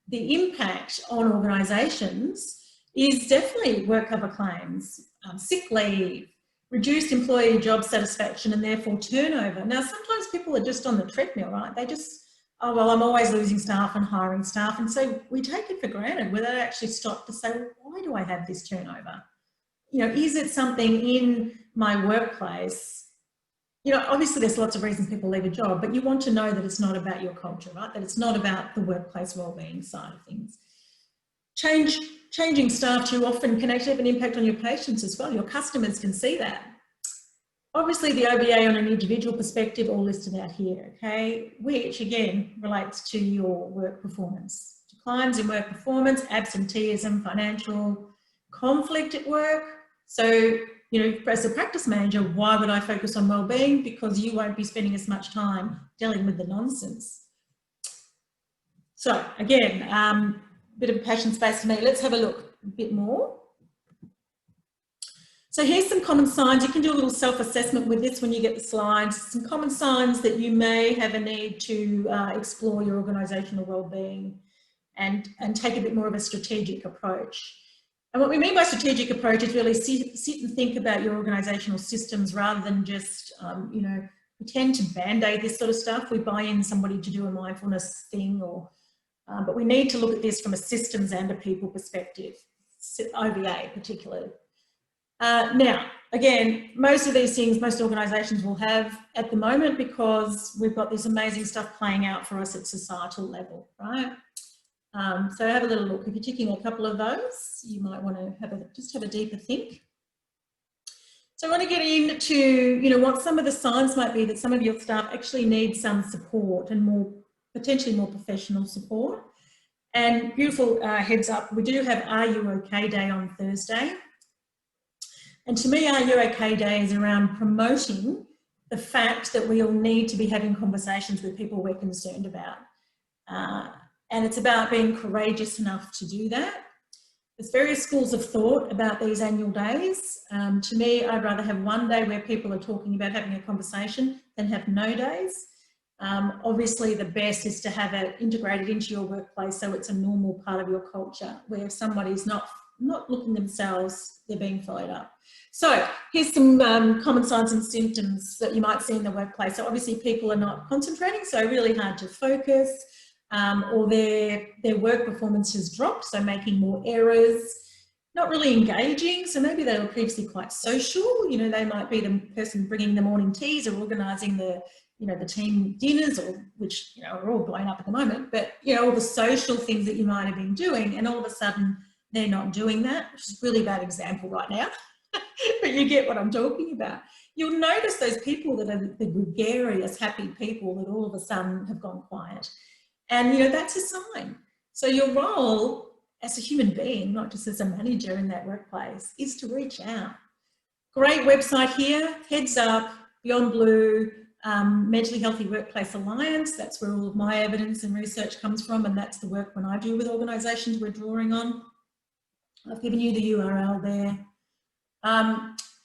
the impact on organisations is definitely work cover claims, sick leave, reduced employee job satisfaction and therefore turnover. Now, sometimes people are just on the treadmill, right? They just, oh, well, I'm always losing staff and hiring staff. And so we take it for granted without actually stop to say, well, why do I have this turnover? Is it something in my workplace? Obviously there's lots of reasons people leave a job, but you want to know that it's not about your culture, right? That it's not about the workplace wellbeing side of things. Changing staff too often can actually have an impact on your patients as well. Your customers can see that. Obviously the OBA on an individual perspective, all listed out here, okay? Which again relates to your work performance. Declines in work performance, absenteeism, financial conflict at work. So, as a practice manager, why would I focus on wellbeing? Because you won't be spending as much time dealing with the nonsense. So again, bit of a passion space for me. Let's have a look a bit more. So here's some common signs. You can do a little self-assessment with this when you get the slides. Some common signs that you may have a need to explore your organisational wellbeing and take a bit more of a strategic approach. And what we mean by strategic approach is really sit and think about your organisational systems rather than just, we tend to band-aid this sort of stuff. We buy in somebody to do a mindfulness thing, but we need to look at this from a systems and a people perspective, OBA particularly. Now, again, most of these things, most organisations will have at the moment because we've got this amazing stuff playing out for us at societal level, right? So have a little look. If you're ticking a couple of those, you might want to just have a deeper think. So I want to get into, what some of the signs might be that some of your staff actually need some support and more potentially more professional support. And beautiful heads up, we do have Are You OK Day on Thursday. And to me, Are You OK Day is around promoting the fact that we all need to be having conversations with people we're concerned about. And it's about being courageous enough to do that. There's various schools of thought about these annual days. To me, I'd rather have one day where people are talking about having a conversation than have no days. Obviously, the best is to have it integrated into your workplace so it's a normal part of your culture, where if somebody's not looking themselves, they're being followed up. So here's some common signs and symptoms that you might see in the workplace. So obviously people are not concentrating, so really hard to focus, or their work performance has dropped, so making more errors, not really engaging, so maybe they were previously quite social, you know, they might be the person bringing the morning teas or organising the, you know, the team dinners, or which, you know, are all blown up at the moment, but, you know, all the social things that you might have been doing, and all of a sudden they're not doing that, which is a really bad example right now, but you get what I'm talking about. You'll notice those people that are the gregarious, happy people that all of a sudden have gone quiet. And, you know, that's a sign. So your role as a human being, not just as a manager in that workplace, is to reach out. Great website here, Heads Up, Beyond Blue, Mentally Healthy Workplace Alliance. That's where all of my evidence and research comes from, and that's the work when I do with organisations we're drawing on. I've given you the URL there.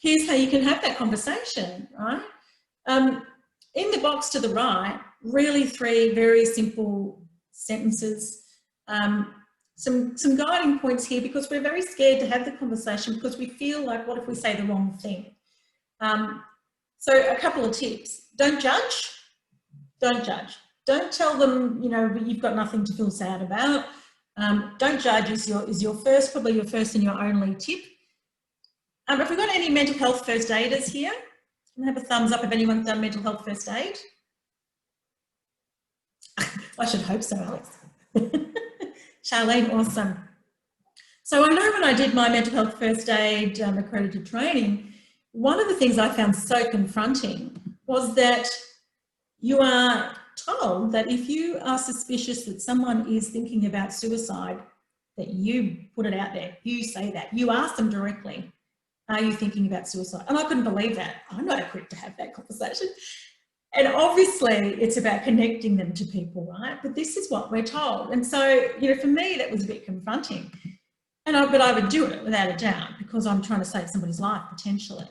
Here's how you can have that conversation, right? In the box to the right, really 3 very simple sentences. Some guiding points here, because we're very scared to have the conversation because we feel like, what if we say the wrong thing? So a couple of tips. Don't judge. Don't judge. Don't tell them, you know, you've got nothing to feel sad about. Don't judge is your first, probably your first and your only tip. Have we got any mental health first aiders here? Can I have a thumbs up if anyone's done mental health first aid? I should hope so, Alex. Charlene, awesome. So I know when I did my mental health first aid accredited training, one of the things I found so confronting was that you are told that if you are suspicious that someone is thinking about suicide, that you put it out there, you say that, you ask them directly, are you thinking about suicide? And I couldn't believe that. I'm not equipped to have that conversation. And obviously it's about connecting them to people, right? But this is what we're told. And so, you know, for me, that was a bit confronting. But I would do it without a doubt, because I'm trying to save somebody's life potentially.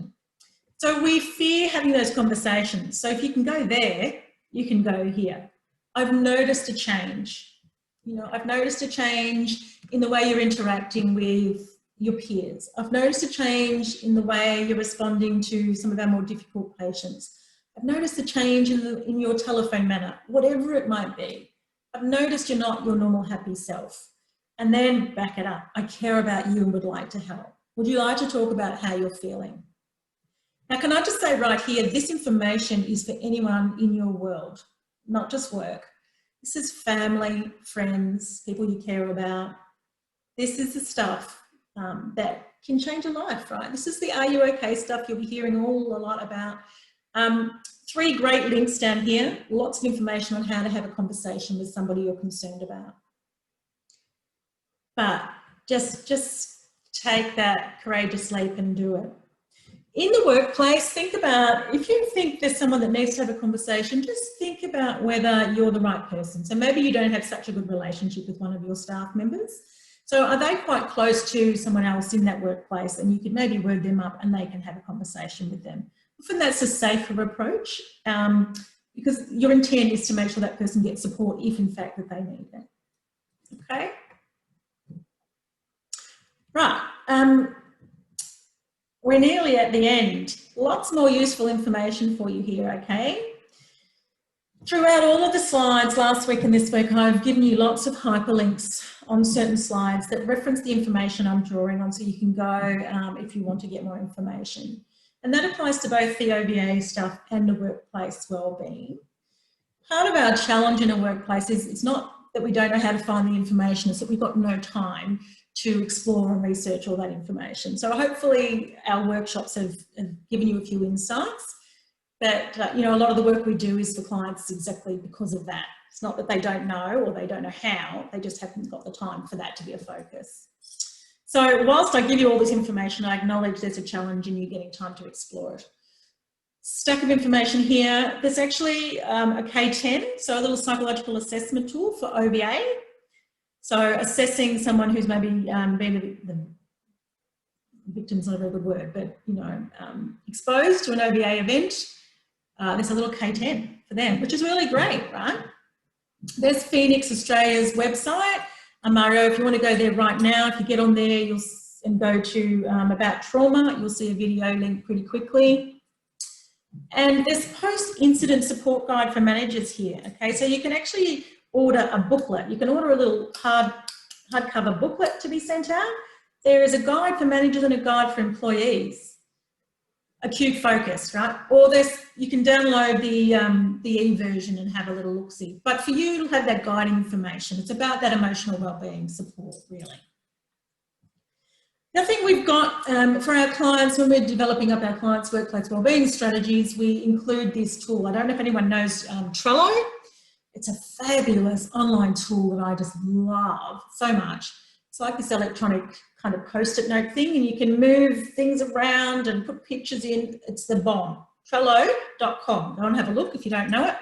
So we fear having those conversations. So if you can go there, you can go here. I've noticed a change. You know, I've noticed a change in the way you're interacting with your peers. I've noticed a change in the way you're responding to some of our more difficult patients. I've noticed a change in your telephone manner, whatever it might be. I've noticed you're not your normal happy self. And then back it up. I care about you and would like to help. Would you like to talk about how you're feeling? Now, can I just say right here, this information is for anyone in your world, not just work. This is family, friends, people you care about. This is the stuff that can change your life, right? This is the Are You OK stuff you'll be hearing a lot about. 3 great links down here, lots of information on how to have a conversation with somebody you're concerned about. But just take that courageous leap and do it. In the workplace, think about, if you think there's someone that needs to have a conversation, just think about whether you're the right person. So maybe you don't have such a good relationship with one of your staff members. So are they quite close to someone else in that workplace, and you could maybe word them up and they can have a conversation with them. Often that's a safer approach, because your intent is to make sure that person gets support if in fact that they need it. Okay? Right. We're nearly at the end. Lots more useful information for you here, okay? Throughout all of the slides last week and this week, I've given you lots of hyperlinks on certain slides that reference the information I'm drawing on, so you can go if you want to get more information. And that applies to both the OBA stuff and the workplace wellbeing. Part of our challenge in a workplace is it's not that we don't know how to find the information, it's that we've got no time to explore and research all that information. So hopefully our workshops have given you a few insights, but you know, a lot of the work we do is for clients exactly because of that. It's not that they don't know or they don't know how, they just haven't got the time for that to be a focus. So whilst I give you all this information, I acknowledge there's a challenge in you getting time to explore it. Stack of information here. There's actually a K10, so a little psychological assessment tool for OBA. So assessing someone who's maybe been the victim's not a very good word, but you know, exposed to an OBA event. There's a little K10 for them, which is really great, right? There's Phoenix Australia's website. Mario, if you want to go there right now, if you get on there and go to about trauma, you'll see a video link pretty quickly. And there's post-incident support guide for managers here. Okay, so you can actually order a booklet. You can order a little hardcover booklet to be sent out. There is a guide for managers and a guide for employees. Acute focus, right? Or you can download the e-version and have a little look-see. But for you, it'll have that guiding information. It's about that emotional wellbeing support, really. The other thing we've got for our clients, when we're developing up our clients' workplace wellbeing strategies, we include this tool. I don't know if anyone knows Trello. It's a fabulous online tool that I just love so much. It's like this electronic kind of post-it note thing, and you can move things around and put pictures in. It's the bomb. Trello.com. Go and have a look if you don't know it.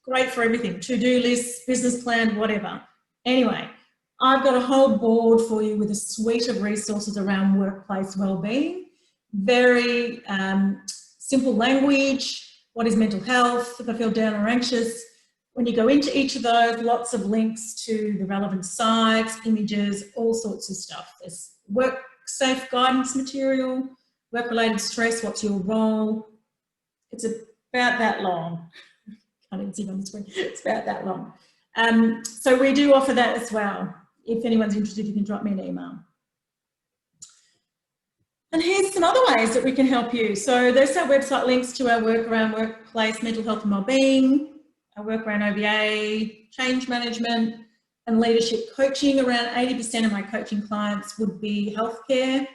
Great for everything. To-do lists, business plan, whatever. Anyway, I've got a whole board for you with a suite of resources around workplace wellbeing. Very simple language. What is mental health? If I feel down or anxious. When you go into each of those, lots of links to the relevant sites, images, all sorts of stuff. There's work safe guidance material, work-related stress, what's your role. It's about that long. Can't even see it on the screen. It's about that long. So we do offer that as well. If anyone's interested, you can drop me an email. And here's some other ways that we can help you. So there's our website links to our work around workplace mental health and wellbeing. I work around OBA, change management and leadership coaching. Around 80% of my coaching clients would be healthcare.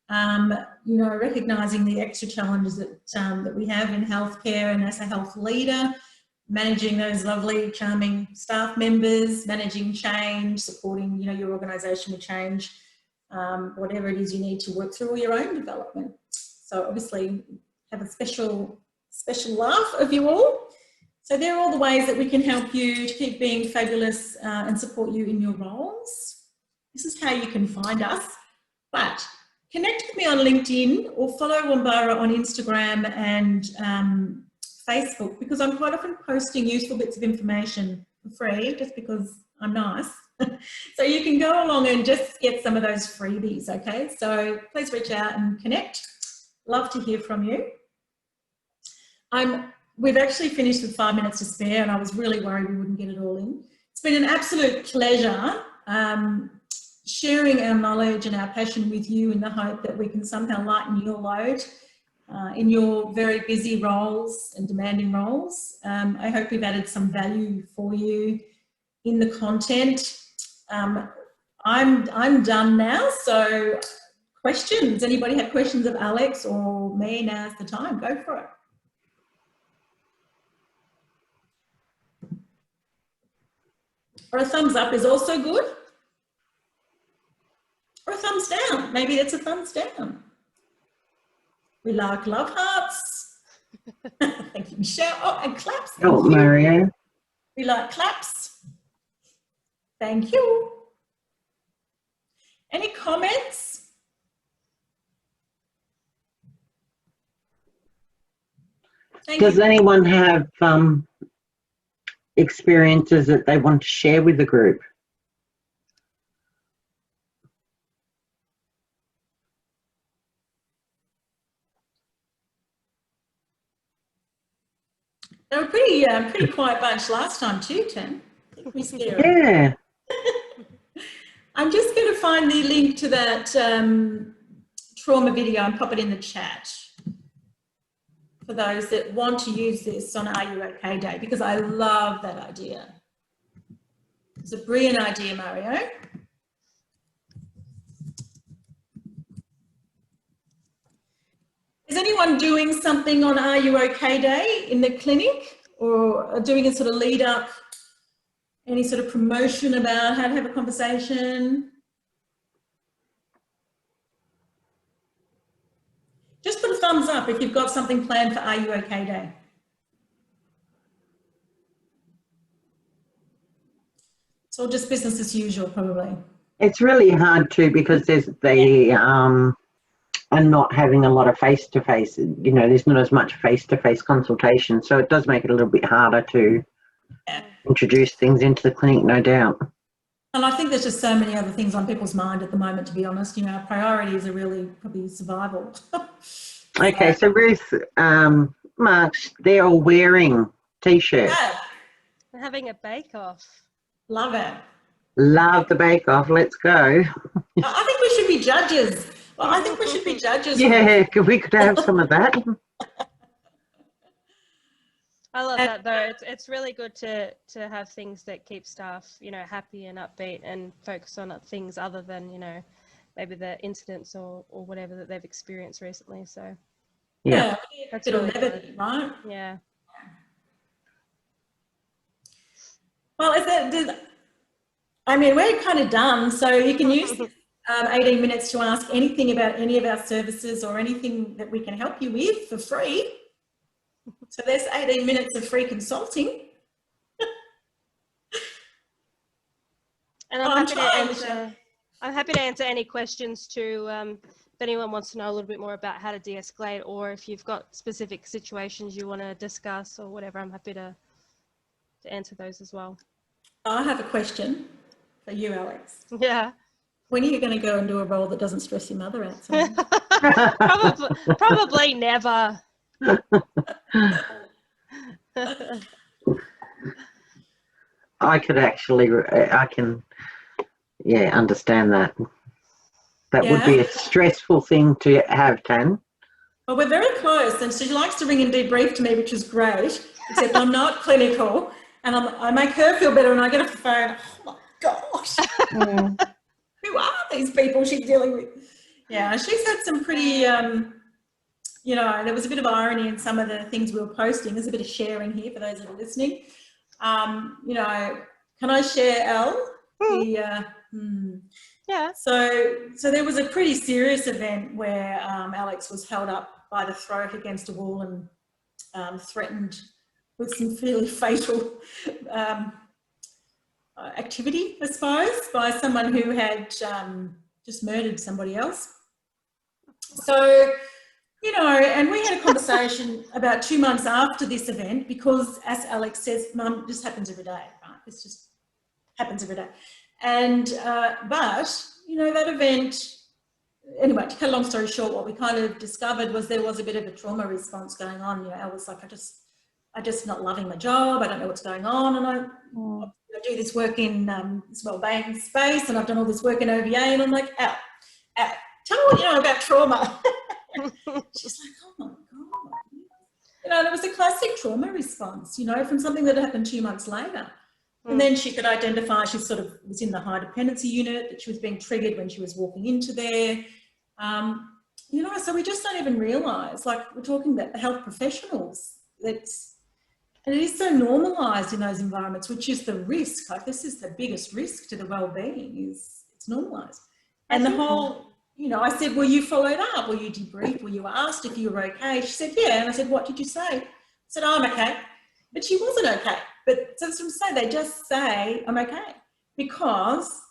You know, recognising the extra challenges that we have in healthcare, and as a health leader, managing those lovely, charming staff members, managing change, supporting, you know, your organisation with change, whatever it is you need to work through all your own development. So obviously have a special laugh of you all. So they're all the ways that we can help you to keep being fabulous and support you in your roles. This is how you can find us. But connect with me on LinkedIn or follow Wombara on Instagram and Facebook, because I'm quite often posting useful bits of information for free just because I'm nice. So you can go along and just get some of those freebies, okay? So please reach out and connect. Love to hear from you. We've actually finished with 5 minutes to spare, and I was really worried we wouldn't get it all in. It's been an absolute pleasure sharing our knowledge and our passion with you in the hope that we can somehow lighten your load in your very busy roles and demanding roles. I hope we've added some value for you in the content. I'm done now, so questions. Anybody have questions of Alex or me? Now's the time. Go for it. Or a thumbs up is also good. Or a thumbs down. Maybe it's a thumbs down. We like love hearts. Thank you, Michelle. Oh, and claps. Oh, Mario. We like claps. Thank you. Any comments? Does anyone have experiences that they want to share with the group? They were pretty quiet bunch last time too, Tim. I think we scared. Yeah. I'm just going to find the link to that trauma video and pop it in the chat for those that want to use this on Are You OK Day, because I love that idea. It's a brilliant idea, Mario. Is anyone doing something on Are You OK Day in the clinic, or doing a sort of lead up Any sort of promotion about how to have a conversation? Just put a thumbs up if you've got something planned for Are You OK Day. It's all just business as usual, probably. It's really hard too, because they are not having a lot of face-to-face, you know, there's not as much face-to-face consultation, so it does make it a little bit harder to introduce things into the clinic, no doubt. And I think there's just so many other things on people's mind at the moment, to be honest. You know, our priorities are really probably survival. Okay, so Ruth, Mark, they're all wearing T-shirts. Yeah, We're having a bake-off. love it. Love the bake-off, let's go. I think we should be judges. Well, I think we should be judges. Yeah, we could have some of that. I love that though. It's really good to have things that keep staff, you know, happy and upbeat and focus on things other than, you know, maybe the incidents or whatever that they've experienced recently. So Yeah, that's a bit really of levity, good. right? Yeah. Well, I mean, we're kind of done, so you can use 18 minutes to ask anything about any of our services or anything that we can help you with for free. So there's 18 minutes of free consulting. And I'm happy to answer any questions too. If anyone wants to know a little bit more about how to de-escalate, or if you've got specific situations you want to discuss or whatever, I'm happy to answer those as well. I have a question for you, Alex. Yeah. When are you going to go and do a role that doesn't stress your mother out so much? Probably never. I could actually, understand that. That would be a stressful thing to have, Tan. Well, we're very close, and she likes to ring and debrief to me, which is great, except I'm not clinical, and I make her feel better, and I get off the phone, oh my gosh, who are these people she's dealing with? Yeah, she's had some pretty, you know, there was a bit of irony in some of the things we were posting. There's a bit of sharing here for those that are listening. You know, can I share, Elle? Yeah. So there was a pretty serious event where Alex was held up by the throat against a wall and threatened with some fairly fatal activity, I suppose, by someone who had just murdered somebody else. So, you know, and we had a conversation about 2 months after this event, because as Alex says, Mum, this happens every day, right? This just happens every day. And, but, you know, that event, anyway, to cut a long story short, what we kind of discovered was there was a bit of a trauma response going on. You know, I was like, I'm just not loving my job. I don't know what's going on. And I do this work in this wellbeing space, and I've done all this work in OVA, and I'm like, tell me what you know about trauma. She's like, oh my God. You know, and it was a classic trauma response, you know, from something that happened 2 months later. And then she could identify, she sort of was in the high dependency unit, that she was being triggered when she was walking into there. You know, so we just don't even realise, like we're talking about health professionals, and it is so normalised in those environments, which is the risk. Like this is the biggest risk to the wellbeing, is it's normalised. And the whole, you know, I said, were you followed up? Were you debriefed? Were you asked if you were okay? She said, yeah. And I said, what did you say? I said, oh, I'm okay. But she wasn't okay. But so that's what I'm saying, they just say, I'm okay. Because,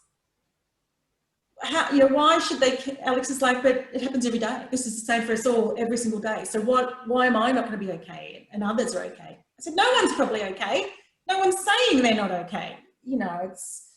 how, you know, why should they, Alex is like, but it happens every day. This is the same for us all every single day. So why am I not going to be okay and others are okay? I said, no one's probably okay. No one's saying they're not okay. You know, it's,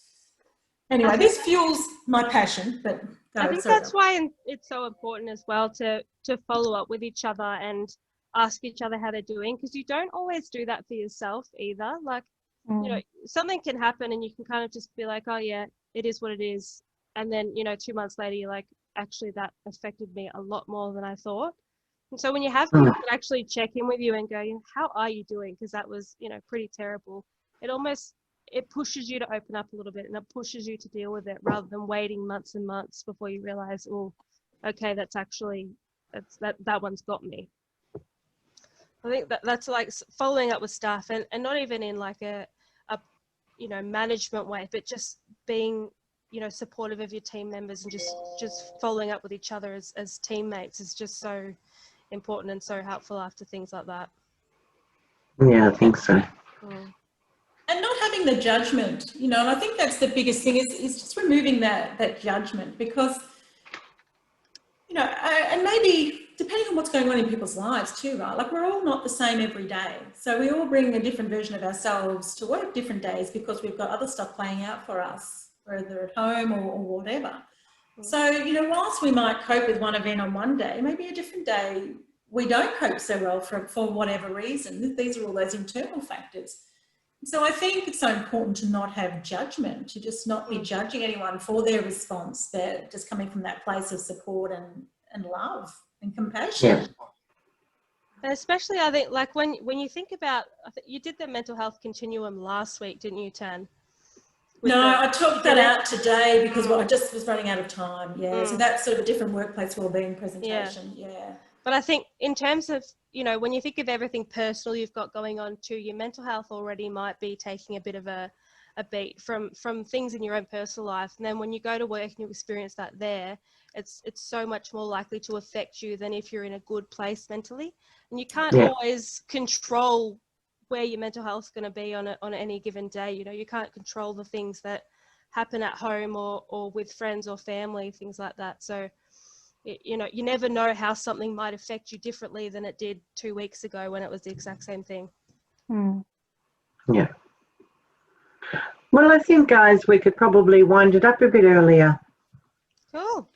anyway, this fuels my passion, but I think that's why it's so important as well to follow up with each other and ask each other how they're doing, because you don't always do that for yourself either. Like, you know, something can happen and you can kind of just be like, oh yeah, it is what it is. And then, you know, 2 months later, you're like, actually that affected me a lot more than I thought. And so when you have people that actually check in with you and go, you know, how are you doing? Because that was, you know, pretty terrible. It pushes you to open up a little bit, and it pushes you to deal with it rather than waiting months and months before you realize, oh, okay, that one's got me. I think that's like following up with staff, and not even in like a management way, but just being, supportive of your team members and just following up with each other as teammates is just so important and so helpful after things like that. Yeah, I think so. Mm. And not having the judgment, and I think that's the biggest thing is just removing that judgment, because, and maybe depending on what's going on in people's lives too, right? Like, we're all not the same every day. So we all bring a different version of ourselves to work different days because we've got other stuff playing out for us, whether at home or whatever. So, whilst we might cope with one event on one day, maybe a different day we don't cope so well for whatever reason. These are all those internal factors. So I think it's so important to not have judgment, to just not be judging anyone for their response. They're just coming from that place of support and love and compassion. Yeah. And especially, I think, like when you think about, I think you did the mental health continuum last week, didn't you, Tan? No, I took that out today because I just was running out of time. Yeah, so that's sort of a different workplace wellbeing presentation. Yeah. But I think in terms of, when you think of everything personal you've got going on too, your mental health already might be taking a bit of a beat from things in your own personal life. And then when you go to work and you experience that there, it's so much more likely to affect you than if you're in a good place mentally. And you can't always control where your mental health is going to be on any given day. You can't control the things that happen at home or with friends or family, things like that. So, you never know how something might affect you differently than it did 2 weeks ago when it was the exact same thing. Yeah. Well, I think, guys, we could probably wind it up a bit earlier. Cool.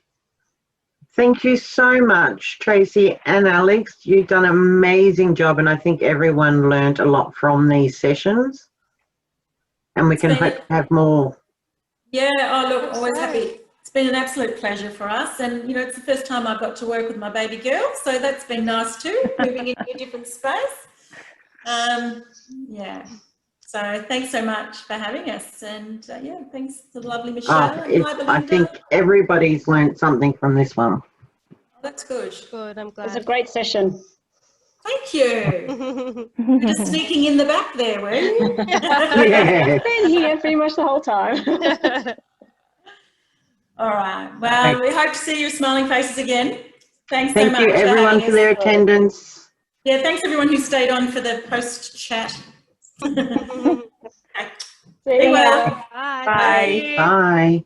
Thank you so much, Tracy and Alex. You've done an amazing job, and I think everyone learned a lot from these sessions. And we can hope to have more. Yeah, look, always happy. It's been an absolute pleasure for us. And, it's the first time I've got to work with my baby girl, so that's been nice too, moving into a different space. Yeah. So thanks so much for having us. And, thanks to the lovely Michelle and hi, Belinda. I think everybody's learned something from this one. That's good. Good, I'm glad. It was a great session. Thank you. You're just sneaking in the back there, were you? Yeah. Been here pretty much the whole time. All right. Well, we hope to see your smiling faces again. Thanks so Thank much. you, everyone, for their attendance. Yeah, thanks everyone who stayed on for the post-chat. See you. Well. Bye. Bye. Bye.